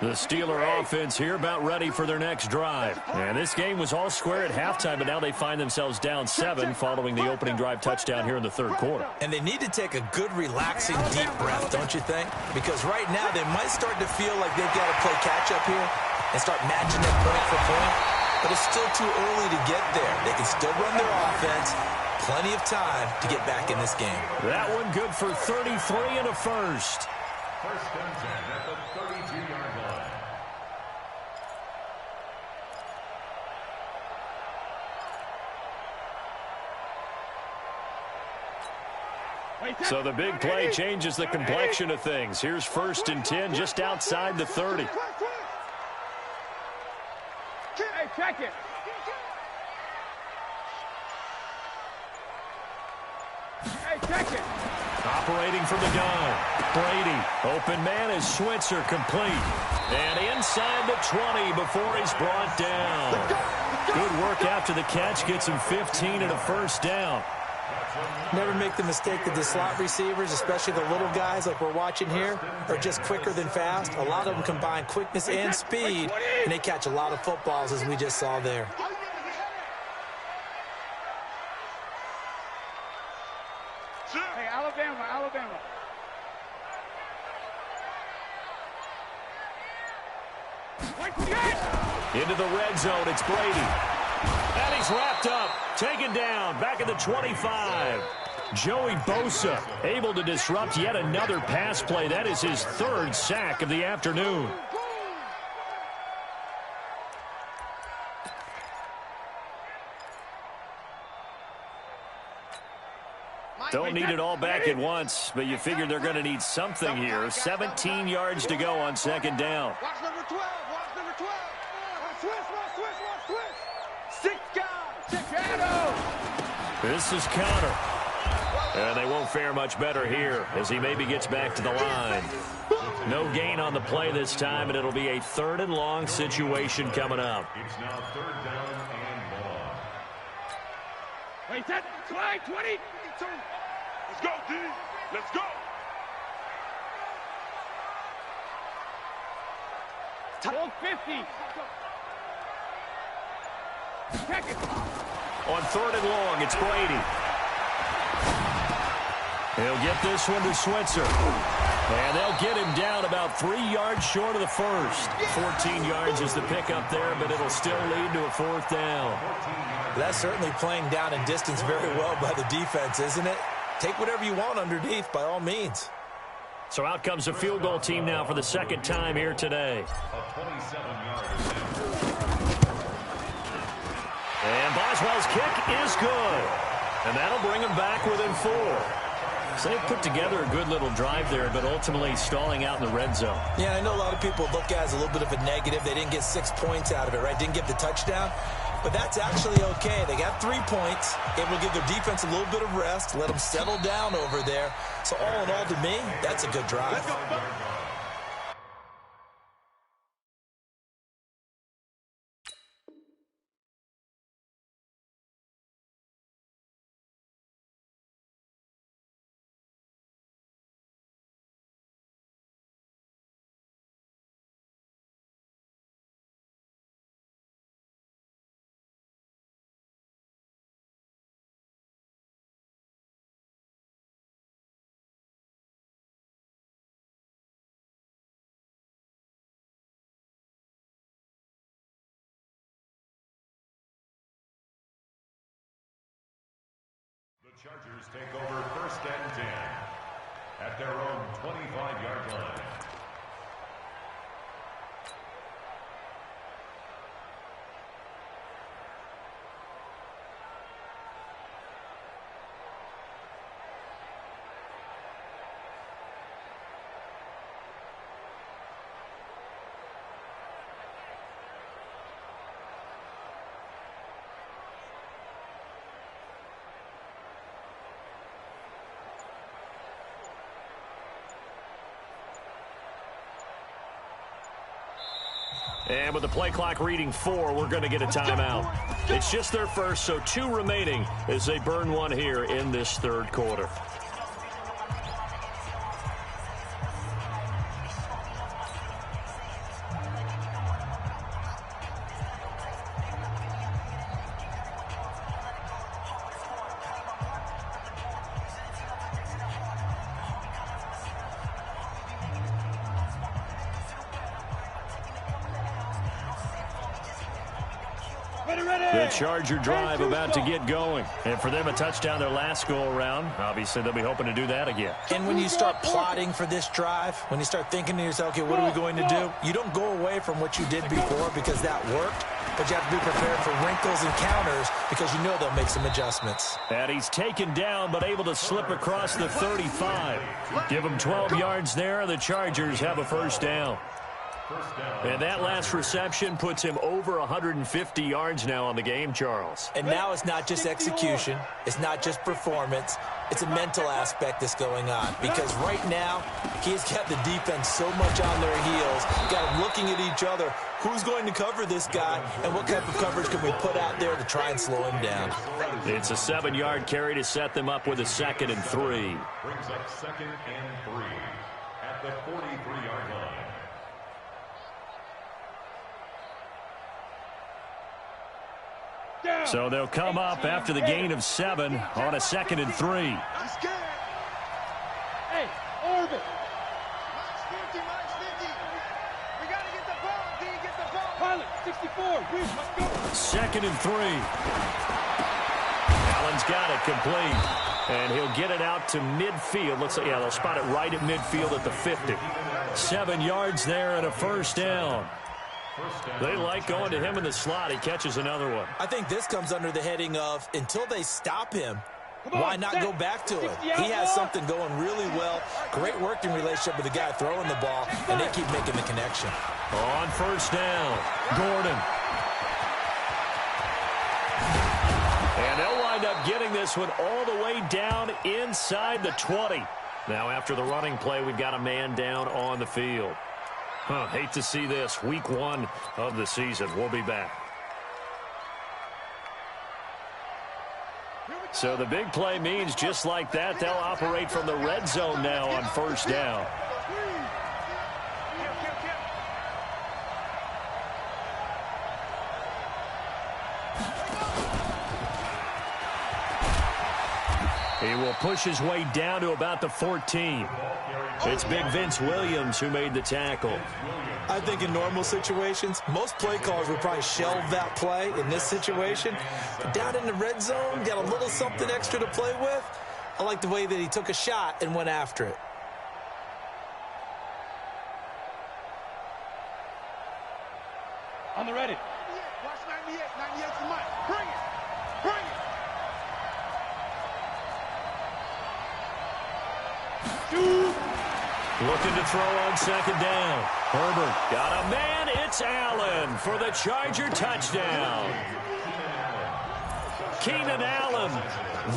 The Steeler offense here about ready for their next drive. And this game was all square at halftime, but now they find themselves down 7 following the opening drive touchdown here in the third quarter. And they need to take a good, relaxing, deep breath, don't you think? Because right now they might start to feel like they've got to play catch-up here and start matching them point for point. But it's still too early to get there. They can still run their offense. Plenty of time to get back in this game. That one good for 33 and a first. First and 10 at the 32-yard line. So the big play changes the complexion of things. Here's first and 10 just outside the 30. Hey, check it. Hey, check it. Operating from the gun. Brady. Open man is Switzer, complete. And inside the 20 before he's brought down. Good work after the catch. Gets him 15 and a first down. Never make the mistake that the slot receivers, especially the little guys like we're watching here, are just quicker than fast. A lot of them combine quickness and speed, and they catch a lot of footballs, as we just saw there. Hey, Alabama. Into the red zone, it's Brady. And he's wrapped up, taken down, back at the 25. Joey Bosa able to disrupt yet another pass play. That is his 3rd sack of the afternoon. Don't need it all back at once, but you figure they're going to need something here. 17 yards to go on second down. Watch number 12. Watch number 12. Watch switch. 6 guys. 6 shadows. This is Connor. And they won't fare much better here as he maybe gets back to the line. No gain on the play this time, and it'll be a 3rd and long situation coming up. It's now 3rd down and long. Wait, that slide 20. Let's go, D. Let's go. 50. Check it. On 3rd and long, it's Brady. He'll get this one to Switzer. And they'll get him down about 3 yards short of the first. 14 yards is the pickup there, but it'll still lead to a 4th down. That's certainly playing down in distance very well by the defense, isn't it? Take whatever you want underneath, by all means. So out comes a field goal team now for the 2nd time here today. A 27-yard attempt. And Boswell's kick is good. And that'll bring him back within 4. So they put together a good little drive there, but ultimately stalling out in the red zone. Yeah, I know a lot of people look at it as a little bit of a negative. They didn't get 6 points out of it, right? Didn't get the touchdown. But that's actually okay. They got 3 points. It will give their defense a little bit of rest, let them settle down over there. So all in all, to me, that's a good drive. The Chargers take over 1st and 10 at their own 25-yard line. And with the play clock reading 4, we're going to get a timeout. It's just their first, so 2 remaining as they burn one here in this 3rd quarter. The Charger drive about to get going. And for them, a touchdown their last go-around. Obviously, they'll be hoping to do that again. And when you start plotting for this drive, when you start thinking to yourself, okay, what are we going to do? You don't go away from what you did before because that worked, but you have to be prepared for wrinkles and counters because you know they'll make some adjustments. And he's taken down, but able to slip across the 35. Give him 12 yards there, and the Chargers have a 1st down. And that last reception puts him over 150 yards now on the game, Charles. And now it's not just execution. It's not just performance. It's a mental aspect that's going on. Because right now, he's got the defense so much on their heels. Got them looking at each other. Who's going to cover this guy? And what type of coverage can we put out there to try and slow him down? It's a 7-yard carry to set them up with a 2nd and 3. Brings up 2nd and 3 at the 43-yard line. So they'll come up after the gain of 7 on a 2nd and 3. I'm scared. Hey, orbit. Minus 50, minus 50. We got to get the ball, D. Get the ball. Pilot, 64. Reach, let's go. 2nd and 3. Allen's got it complete. And he'll get it out to midfield. Looks like, yeah, they'll spot it right at midfield at the 50. 7 yards there and a 1st down. They like going to him in the slot. He catches another one. I think this comes under the heading of until they stop him, why not go back to it? He has something going really well. Great working relationship with the guy throwing the ball, and they keep making the connection. On first down, Gordon. And they'll wind up getting this one all the way down inside the 20. Now, after the running play, we've got a man down on the field. Hate to see this. Week 1 of the season. We'll be back. So the big play means just like that, they'll operate from the red zone now on first down. He will push his way down to about the 14. It's Big Vince Williams who made the tackle. I think in normal situations, most play callers would probably shelve that play in this situation. But down in the red zone, got a little something extra to play with. I like the way that he took a shot and went after it. On the ready. Watch 98. 98's the mic. Bring it. Bring it. Looking to throw on second down. Herbert got a man. It's Allen for the Charger touchdown. Keenan Allen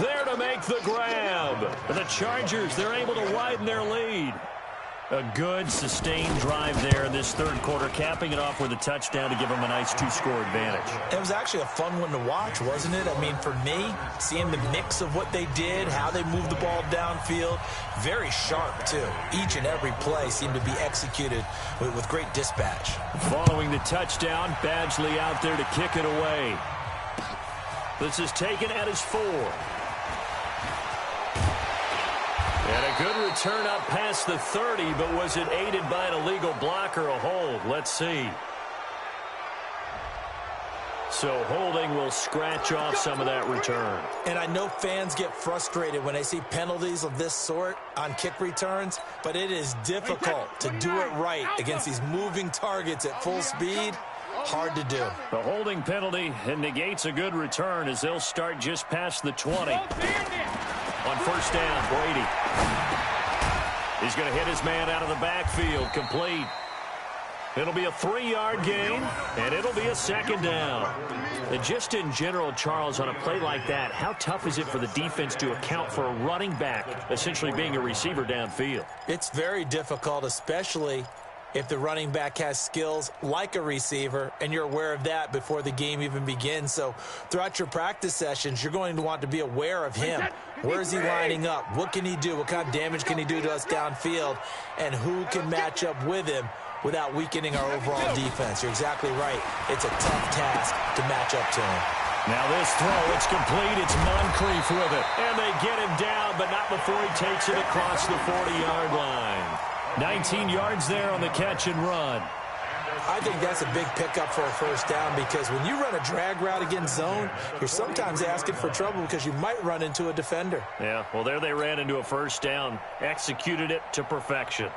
there to make the grab. The Chargers, they're able to widen their lead. A good, sustained drive there in this third quarter, capping it off with a touchdown to give them a nice 2-score advantage. It was actually a fun one to watch, wasn't it? I mean, for me, seeing the mix of what they did, how they moved the ball downfield, very sharp, too. Each and every play seemed to be executed with great dispatch. Following the touchdown, Badgley out there to kick it away. This is taken at his 4. And a good return up past the 30, but was it aided by an illegal block or a hold? Let's see. So holding will scratch off some of that return. And I know fans get frustrated when they see penalties of this sort on kick returns, but it is difficult to do it right against these moving targets at full speed. Hard to do. The holding penalty negates a good return as they'll start just past the 20. On first down, Brady. He's going to hit his man out of the backfield, complete. It'll be a 3-yard gain, and it'll be a second down. And just in general, Charles, on a play like that, how tough is it for the defense to account for a running back essentially being a receiver downfield? It's very difficult, especially if the running back has skills like a receiver, and you're aware of that before the game even begins. So throughout your practice sessions, you're going to want to be aware of him. Where is he lining up? What can he do? What kind of damage can he do to us downfield? And who can match up with him without weakening our overall defense? You're exactly right. It's a tough task to match up to him. Now this throw, it's complete. It's Moncrief with it. And they get him down, but not before he takes it across the 40-yard line. 19 yards there on the catch and run. I think that's a big pickup for a first down, because when you run a drag route against zone, you're sometimes asking for trouble because you might run into a defender. Yeah, well, there they ran into a first down, executed it to perfection.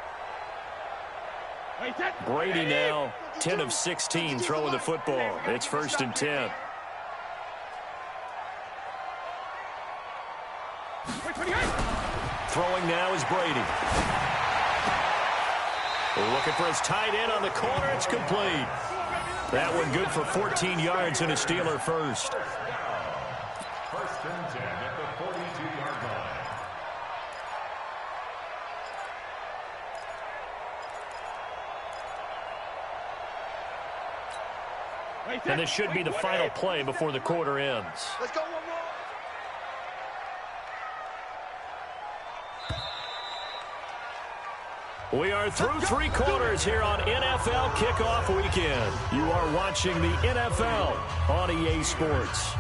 Brady now 10 of 16 throwing the football. It's first and 10. Throwing now is Brady. Looking for his tight end on the corner. It's complete. That one good for 14 yards and a Steeler first. First and 10 at the 42-yard line. And this should be the final play before the quarter ends. Let's go one more. We are through 3 quarters here on NFL Kickoff Weekend. You are watching the NFL on EA Sports.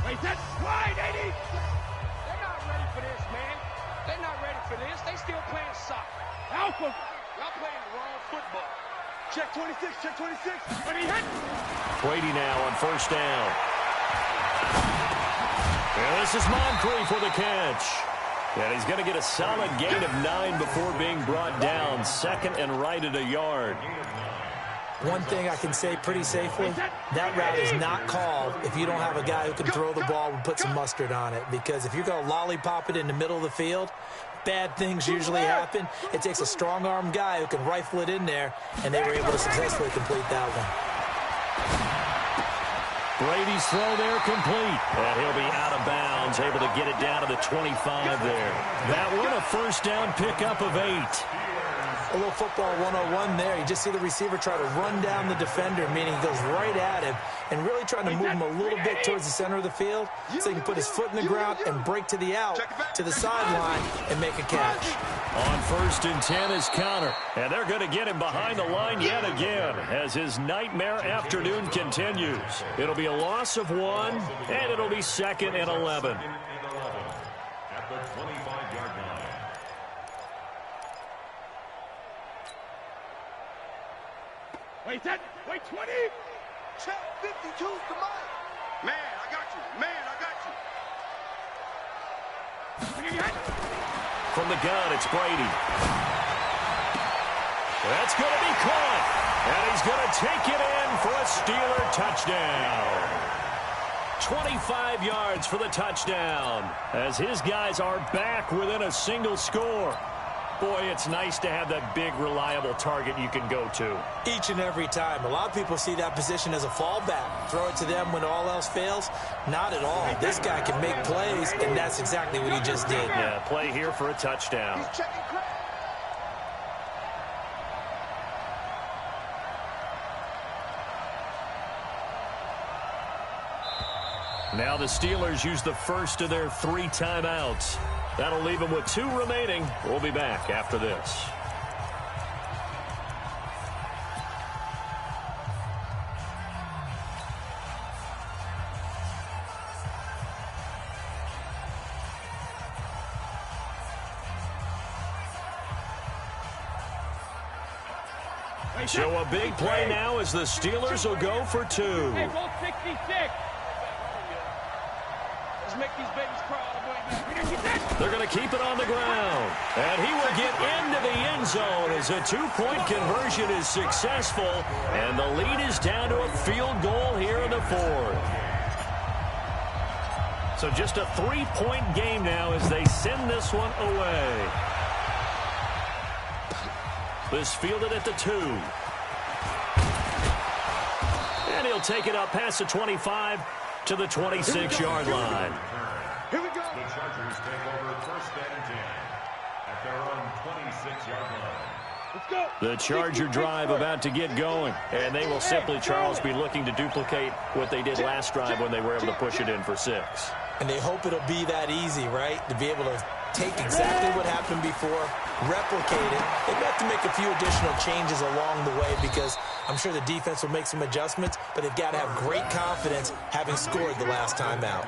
Wait, that's wide, 80! They're not ready for this, man. They're not ready for this. They still playing soccer. Alpha! Y'all playing the wrong football. Check 26, check 26. But he hit. Brady now on first down. And this is Moncrief for the catch. And he's going to get a solid gain of 9 before being brought down. Second and right at a yard. One thing I can say pretty safely, that route is not called if you don't have a guy who can throw the ball and put some mustard on it. Because if you're going to lollipop it in the middle of the field, bad things usually happen. It takes a strong-arm guy who can rifle it in there, and they were able to successfully complete that one. Brady's throw there complete. And he'll be out of bounds, able to get it down to the 25 there. That one a first down pickup of 8. A little football 101 there. You just see the receiver try to run down the defender, meaning he goes right at him and really trying to move him a little bit towards the center of the field so he can put his foot in the ground and break to the out, to the sideline, and make a catch. On 1st and 10 is Connor. And they're going to get him behind the line yet again as his nightmare afternoon continues. It'll be a loss of 1, and it'll be 2nd and 11. At the 25-yard line. Wait, 10. Wait, 20. Check 52's to Mike. Man, I got you. Man, I got you. From the gun, it's Brady. That's going to be caught. And he's going to take it in for a Steeler touchdown. 25 yards for the touchdown as his guys are back within a single score. Boy, it's nice to have that big, reliable target you can go to. Each and every time. A lot of people see that position as a fallback. Throw it to them when all else fails. Not at all. This guy can make plays, and that's exactly what he just did. Yeah, play here for a touchdown. He's checking credit. Now the Steelers use the first of their 3 timeouts. That'll leave them with 2 remaining. We'll be back after this. So a big play now as the Steelers will go for 2. Hey, ball 66. Let's make these babies cry all the way back. They're going to keep it on the ground. And he will get into the end zone as a 2-point conversion is successful. And the lead is down to a field goal here in the 4th. So just a 3-point game now as they send this one away. This fielded at the 2. And he'll take it up past the 25 to the 26-yard line. Here we go. The Chargers take over 1st and 10 at their own 26-yard line. Let's go. The Charger drive about to get going. And they will simply, Charles, be looking to duplicate what they did last drive when they were able to push it in for 6. And they hope it'll be that easy, right? To be able to take exactly what happened before, replicate it. They've got to make a few additional changes along the way because I'm sure the defense will make some adjustments, but they've got to have great confidence having scored the last time out.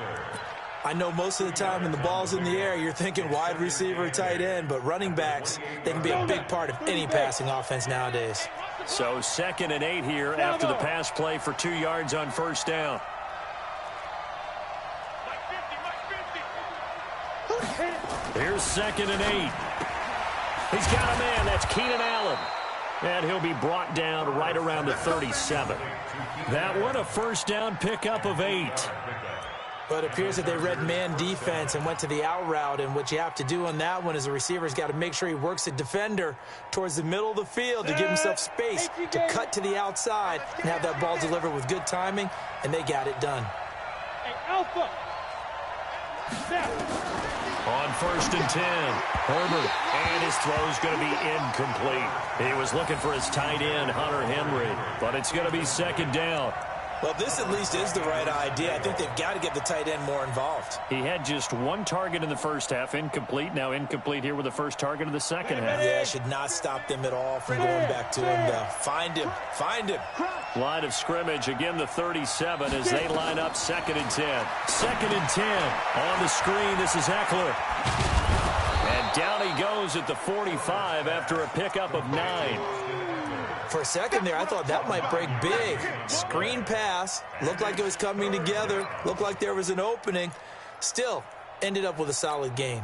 I know most of the time when the ball's in the air, you're thinking wide receiver, tight end, but running backs, they can be a big part of any passing offense nowadays. So 2nd and 8 here after the pass play for 2 yards on 1st down. Here's 2nd and 8. He's got a man. That's Keenan Allen. And he'll be brought down right around the 37. That one a first down pickup of 8. But it appears that they read man defense and went to the out route. And what you have to do on that one is the receiver's got to make sure he works the defender towards the middle of the field to give himself space to cut to the outside and have that ball delivered with good timing. And they got it done. Hey, Alpha. On 1st and 10, Herbert, and his throw's going to be incomplete. He was looking for his tight end, Hunter Henry, but it's going to be 2nd down. Well, this at least is the right idea. I think they've got to get the tight end more involved. He had just 1 target in the first half, incomplete. Now incomplete here with the first target of the second half. Yeah, should not stop them at all from going back to him, though. Find him. Find him. Line of scrimmage, again the 37 as they line up 2nd and 10. 2nd and 10 on the screen. This is Eckler. And down he goes at the 45 after a pickup of 9. For a second there, I thought that might break big. Screen pass. Looked like it was coming together. Looked like there was an opening. Still, ended up with a solid gain.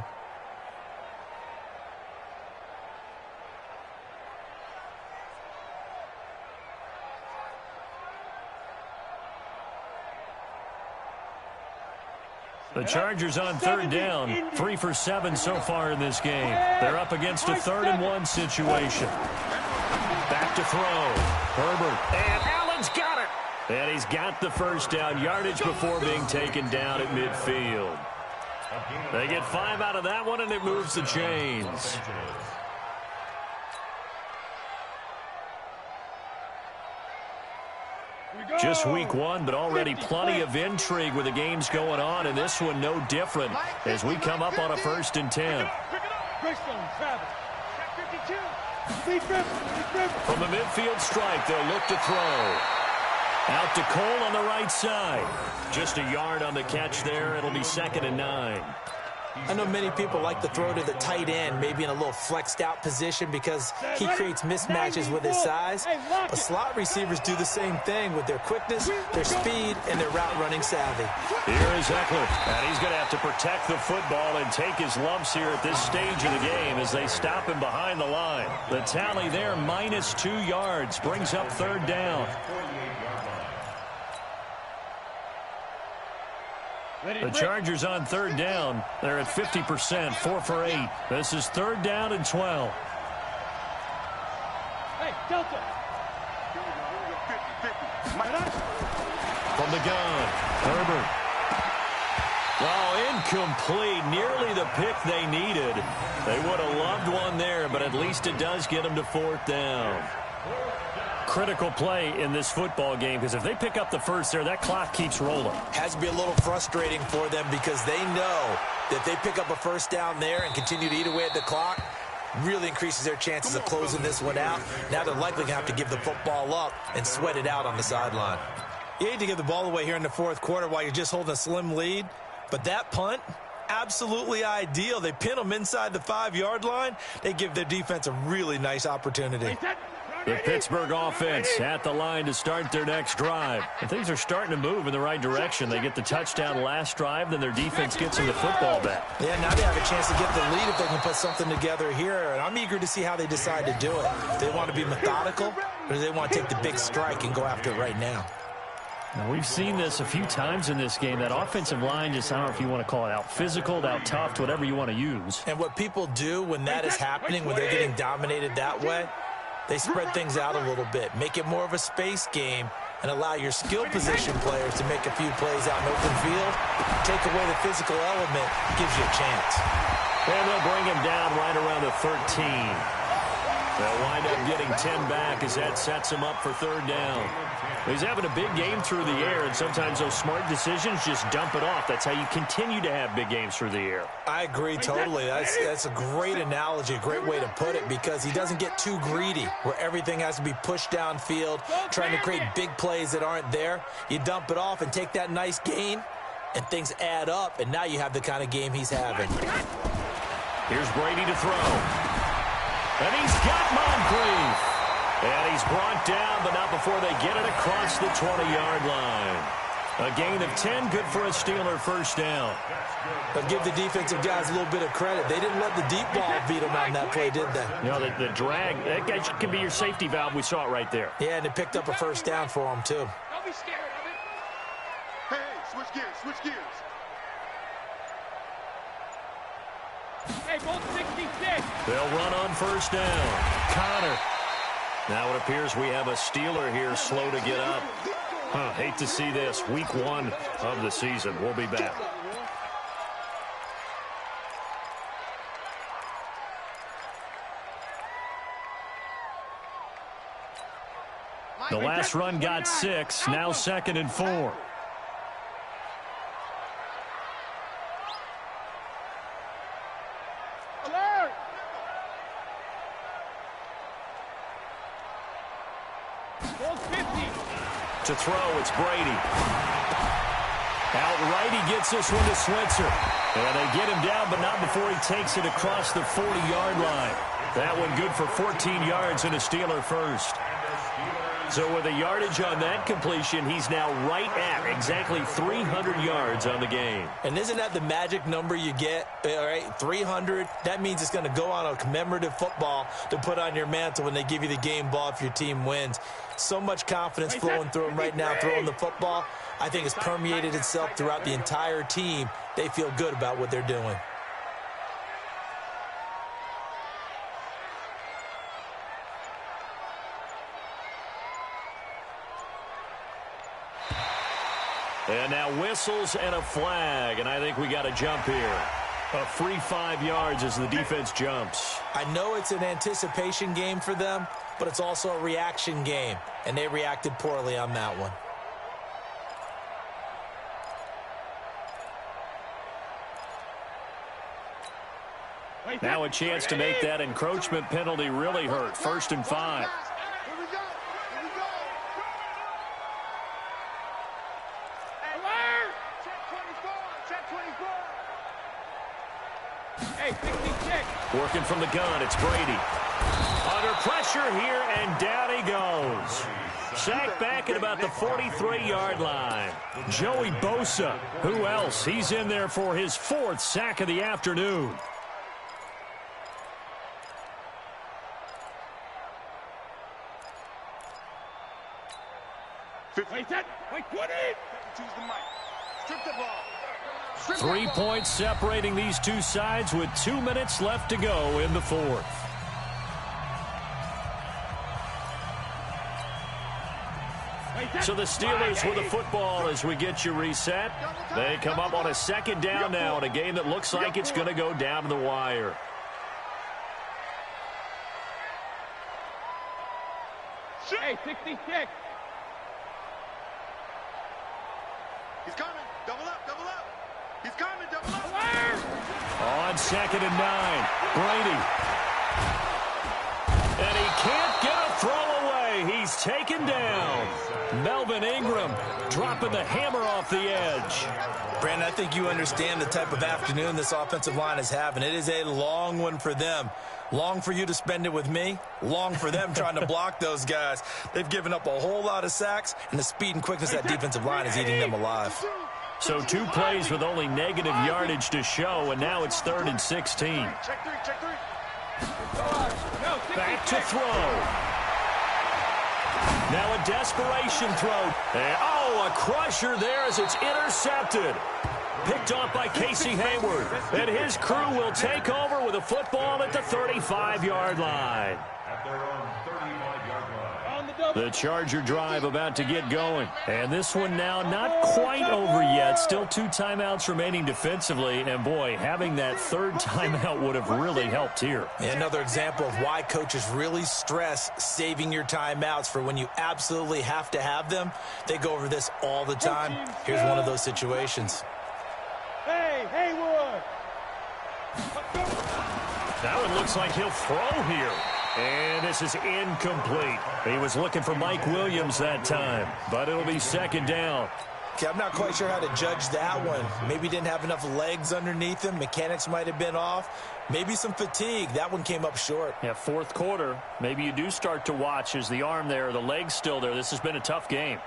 The Chargers on third down, 3 for 7 so far in this game. They're up against a 3rd-and-1 situation. Back to throw. Herbert. And Allen's got it. And he's got the first down, yardage before being taken down at midfield. They get 5 out of that one, and it moves the chains. Just week 1, but already plenty of intrigue with the games going on, and this one no different as we come up on a 1st and 10. From the midfield strike, they'll look to throw. Out to Cole on the right side. Just a yard on the catch there. It'll be 2nd and 9. I know many people like to throw to the tight end, maybe in a little flexed out position because he creates mismatches with his size. But slot receivers do the same thing with their quickness, their speed, and their route running savvy. Here is Eckler, and he's going to have to protect the football and take his lumps here at this stage of the game as they stop him behind the line. The tally there, -2 yards, brings up 3rd down. The Chargers on 3rd down. They're at 50%, 4 for 8. This is 3rd down and 12. Hey, Delta. From the gun, Herbert. Oh, incomplete. Nearly the pick they needed. They would have loved one there, but at least it does get them to 4th down. Critical play in this football game because if they pick up the first there, that clock keeps rolling. Has to be a little frustrating for them because they know that they pick up a 1st down there and continue to eat away at the clock, really increases their chances of closing this one out. Now they're likely going to have to give the football up and sweat it out on the sideline. You hate to give the ball away here in the 4th quarter while you're just holding a slim lead, but that punt, absolutely ideal. They pin them inside the 5-yard line. They give their defense a really nice opportunity. The Pittsburgh offense at the line to start their next drive. And things are starting to move in the right direction. They get the touchdown last drive, then their defense gets them the football back. Yeah, now they have a chance to get the lead if they can put something together here. And I'm eager to see how they decide to do it. Do they want to be methodical, or do they want to take the big strike and go after it right now? Now, we've seen this a few times in this game. That offensive line just, I don't know if you want to call it out physical, out tough, whatever you want to use. And what people do when that is happening, when they're getting dominated that way, they spread things out a little bit, make it more of a space game, and allow your skill position players to make a few plays out in open field. Take away the physical element, gives you a chance. And they'll bring him down right around the 13. They'll wind up getting 10 back as that sets him up for 3rd down. He's having a big game through the air, and sometimes those smart decisions just dump it off. That's how you continue to have big games through the air. I agree totally. That's a great analogy, a great way to put it, because he doesn't get too greedy where everything has to be pushed downfield, trying to create big plays that aren't there. You dump it off and take that nice gain, and things add up, and now you have the kind of game he's having. Here's Brady to throw. And he's got Moncrief. And he's brought down, but not before they get it across the 20-yard line. A gain of 10, good for a Steeler 1st down. But give the defensive guys a little bit of credit. They didn't let the deep ball beat them on that play, did they? You know, the drag, that can be your safety valve. We saw it right there. Yeah, and they picked up a 1st down for them, too. Don't be scared of it. Hey, switch gears, switch gears. Hey, both 66. They'll run on 1st down. Connor. Now it appears we have a Steeler here slow to get up. Hate to see this. Week 1 of the season. We'll be back. The last run got 6. Now 2nd and 4. To throw, it's Brady. Outright, he gets this one to Switzer. And they get him down, but not before he takes it across the 40-yard line. That one good for 14 yards and a Steeler 1st. So with the yardage on that completion, he's now right at exactly 300 yards on the game. And isn't that the magic number you get? All right, 300. That means it's going to go on a commemorative football to put on your mantle when they give you the game ball if your team wins. So much confidence flowing through him right now throwing the football. I think it's permeated itself throughout the entire team. They feel good about what they're doing. And now whistles and a flag, and I think we got a jump here. A free 5 yards as the defense jumps. I know it's an anticipation game for them, but it's also a reaction game, and they reacted poorly on that one. Now a chance to make that encroachment penalty really hurt. 1st and 5. Working from the gun, it's Brady. Under pressure here, and down he goes. Sacked back at about the 43-yard line. Joey Bosa. Who else? He's in there for his 4th sack of the afternoon. Wait, 20. Choose the mic. Strip the ball. 3 points separating these two sides with 2 minutes left to go in the 4th. So the Steelers with the football as we get you reset. They come up on a 2nd down now in a game that looks like it's going to go down to the wire. Hey, 66. He's coming. Double up, double up. He's coming, double up. On 2nd and 9, Brady. And he can't get a throw away. He's taken down. Melvin Ingram dropping the hammer off the edge. Brandon, I think you understand the type of afternoon this offensive line is having. It is a long one for them. Long for you to spend it with me. Long for them trying to block those guys. They've given up a whole lot of sacks, and the speed and quickness of that defensive line is eating them alive. So 2 plays with only negative yardage to show, and now it's 3rd and 16. Check three, check three. Back to throw. Now a desperation throw. And, oh, a crusher there as it's intercepted. Picked off by Casey Hayward. And his crew will take over with a football at the 35-yard line. At their own 35-yard line. The Charger drive about to get going. And this one now not quite over yet. Still 2 timeouts remaining defensively. And, boy, having that 3rd timeout would have really helped here. Another example of why coaches really stress saving your timeouts for when you absolutely have to have them. They go over this all the time. Here's one of those situations. Hey, Haywood. That one looks like he'll throw here. And this is incomplete. He was looking for Mike Williams that time, but it'll be 2nd down. Okay, I'm not quite sure how to judge that one. Maybe didn't have enough legs underneath him. Mechanics might have been off. Maybe some fatigue. That one came up short. Yeah, 4th quarter. Maybe you do start to watch as the arm there, the leg's still there. This has been a tough game.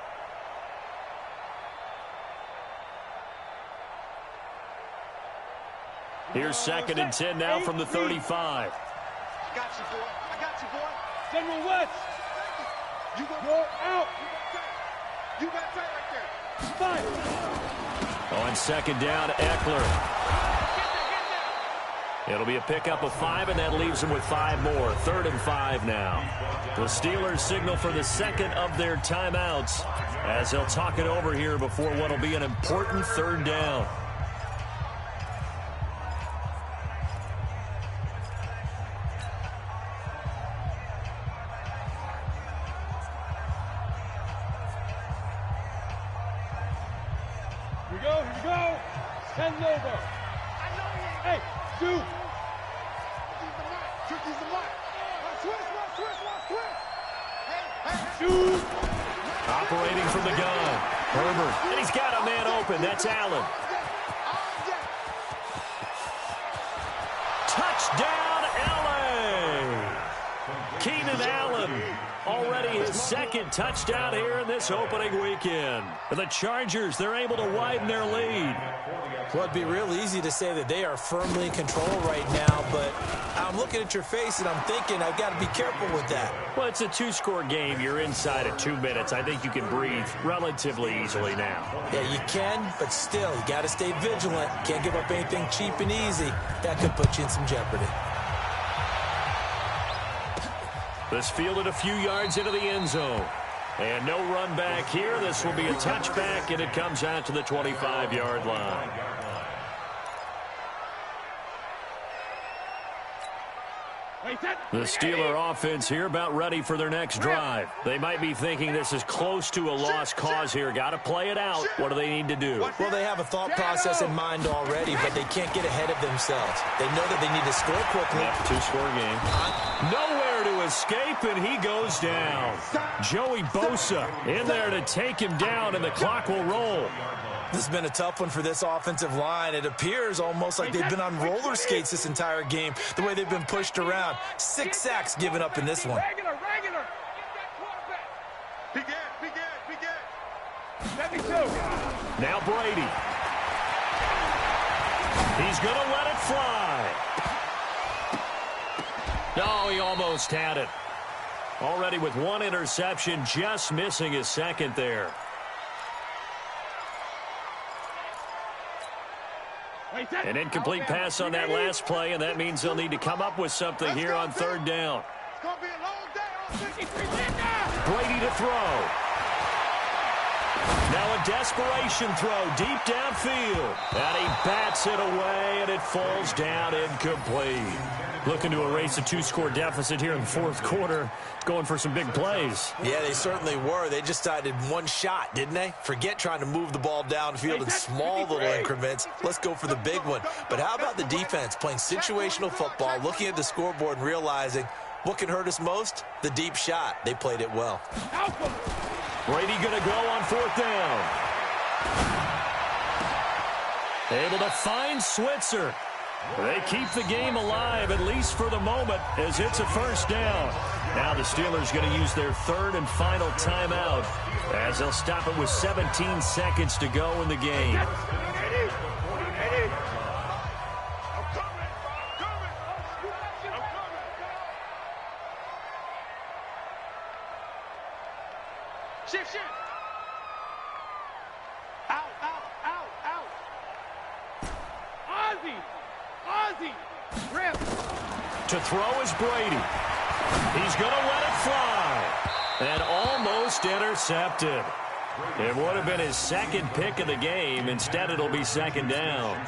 Here's 2nd and 10 now from the 35. I got you, boy. I got you, boy. General West. You're out. You got tight right there. Five. On 2nd down, Eckler. It'll be a pickup of 5, and that leaves them with 5 more. 3rd and 5 now. The Steelers signal for the 2nd of their timeouts as they'll talk it over here before what will be an important 3rd down. Here we go. Send it over. Hey, shoot. Tricky's the mic. Switch. Shoot. Operating from the gun. Herbert. And he's got a man open. That's Allen. Touchdown, L.A. Keenan Allen already his second touchdown here in this opening weekend. The Chargers, they're able to widen their lead. Well, it'd be real easy to say that they are firmly in control right now, but I'm looking at your face and I'm thinking I've got to be careful with that. Well, it's a two-score game. You're inside at 2 minutes. I think you can breathe relatively easily now. Yeah, you can, but still, you got to stay vigilant. Can't give up anything cheap and easy. That could put you in some jeopardy. This fielded a few yards into the end zone. And no run back here. This will be a touchback, and it comes out to the 25-yard line. The Steeler offense here about ready for their next drive. They might be thinking this is close to a lost cause here. Got to play it out. What do they need to do? Well, they have a thought process in mind already, but they can't get ahead of themselves. They know that they need to score quickly. Yep, two-score game. Nowhere to escape, and he goes down. Joey Bosa in there to take him down, and the clock will roll. This has been a tough one for this offensive line. It appears almost like they've been on roller skates this entire game, the way they've been pushed around. 6 sacks given up in this one. Regular. Be good. 72. Now Brady. He's going to let it fly. Oh, he almost had it. Already with one interception, just missing his second there. An incomplete pass on that last play, and that means they'll need to come up with something here on third down. It's going to be a long day on 53. Brady to throw. Now a desperation throw deep downfield. And he bats it away, and it falls down incomplete. Looking to erase a 2-score deficit here in the fourth quarter. Going for some big plays. Yeah, they certainly were. They just decided one shot, didn't they? Forget trying to move the ball downfield in small little increments. Let's go for the big one. But how about the defense playing situational football, looking at the scoreboard and realizing what can hurt us most? The deep shot. They played it well. Brady going to go on fourth down. Able to find Switzer. They keep the game alive, at least for the moment, as it's a first down. Now the Steelers going to use their third and final timeout as they'll stop it with 17 seconds to go in the game. Shift. Out. Ozzie. Rip. To throw is Brady. He's going to let it fly. And almost intercepted. It would have been his second pick of the game. Instead, it'll be second down.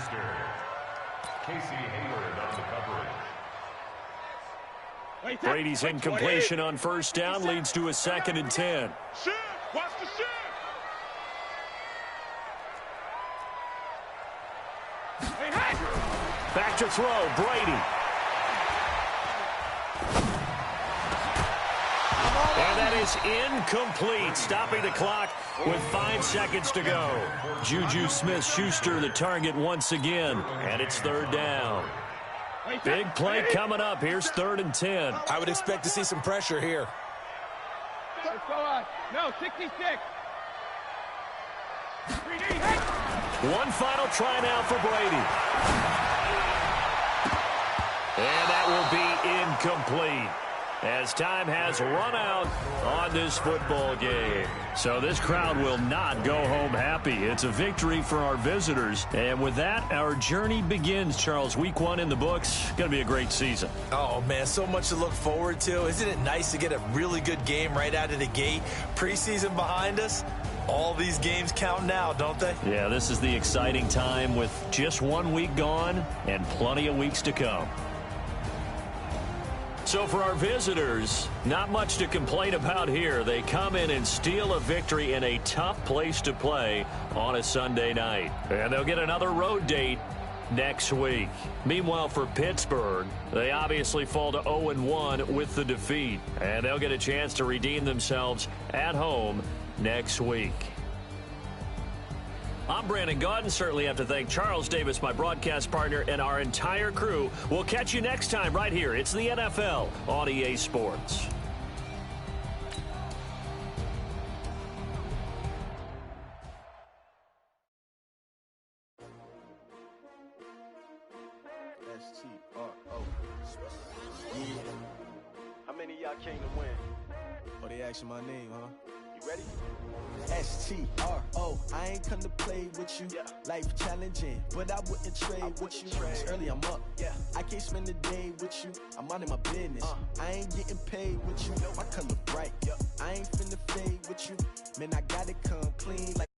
Brady's incompletion on first down leads to a 2nd and 10. Shift. Watch the shift. Back to throw, Brady. And that is incomplete, stopping the clock with 5 seconds to go. Juju Smith-Schuster the target once again, and it's third down. Big play coming up. Here's 3rd and 10. I would expect to see some pressure here. Let's go on. No, 66. 3D. One final try now for Brady. And that will be incomplete, as time has run out on this football game. So this crowd will not go home happy. It's a victory for our visitors. And with that, our journey begins, Charles. Week 1 in the books. Going to be a great season. Oh, man, so much to look forward to. Isn't it nice to get a really good game right out of the gate? Preseason behind us. All these games count now, don't they? Yeah, this is the exciting time with just 1 week gone and plenty of weeks to come. So for our visitors, not much to complain about here. They come in and steal a victory in a tough place to play on a Sunday night. And they'll get another road date next week. Meanwhile, for Pittsburgh, they obviously fall to 0-1 with the defeat. And they'll get a chance to redeem themselves at home next week. I'm Brandon Gaudin. Certainly have to thank Charles Davis, my broadcast partner, and our entire crew. We'll catch you next time right here. It's the NFL on EA Sports. S-T-R-O. Yeah. How many of y'all came to win? Oh, they asking my name, huh? You ready? S-T-R-O. I ain't come to play with you. Yeah. Life challenging, but I wouldn't trade with you. It's early, I'm up. Yeah. I can't spend the day with you. I'm minding my business. I ain't getting paid with you. My color bright. Yeah. I ain't finna fade with you. Man, I gotta come clean like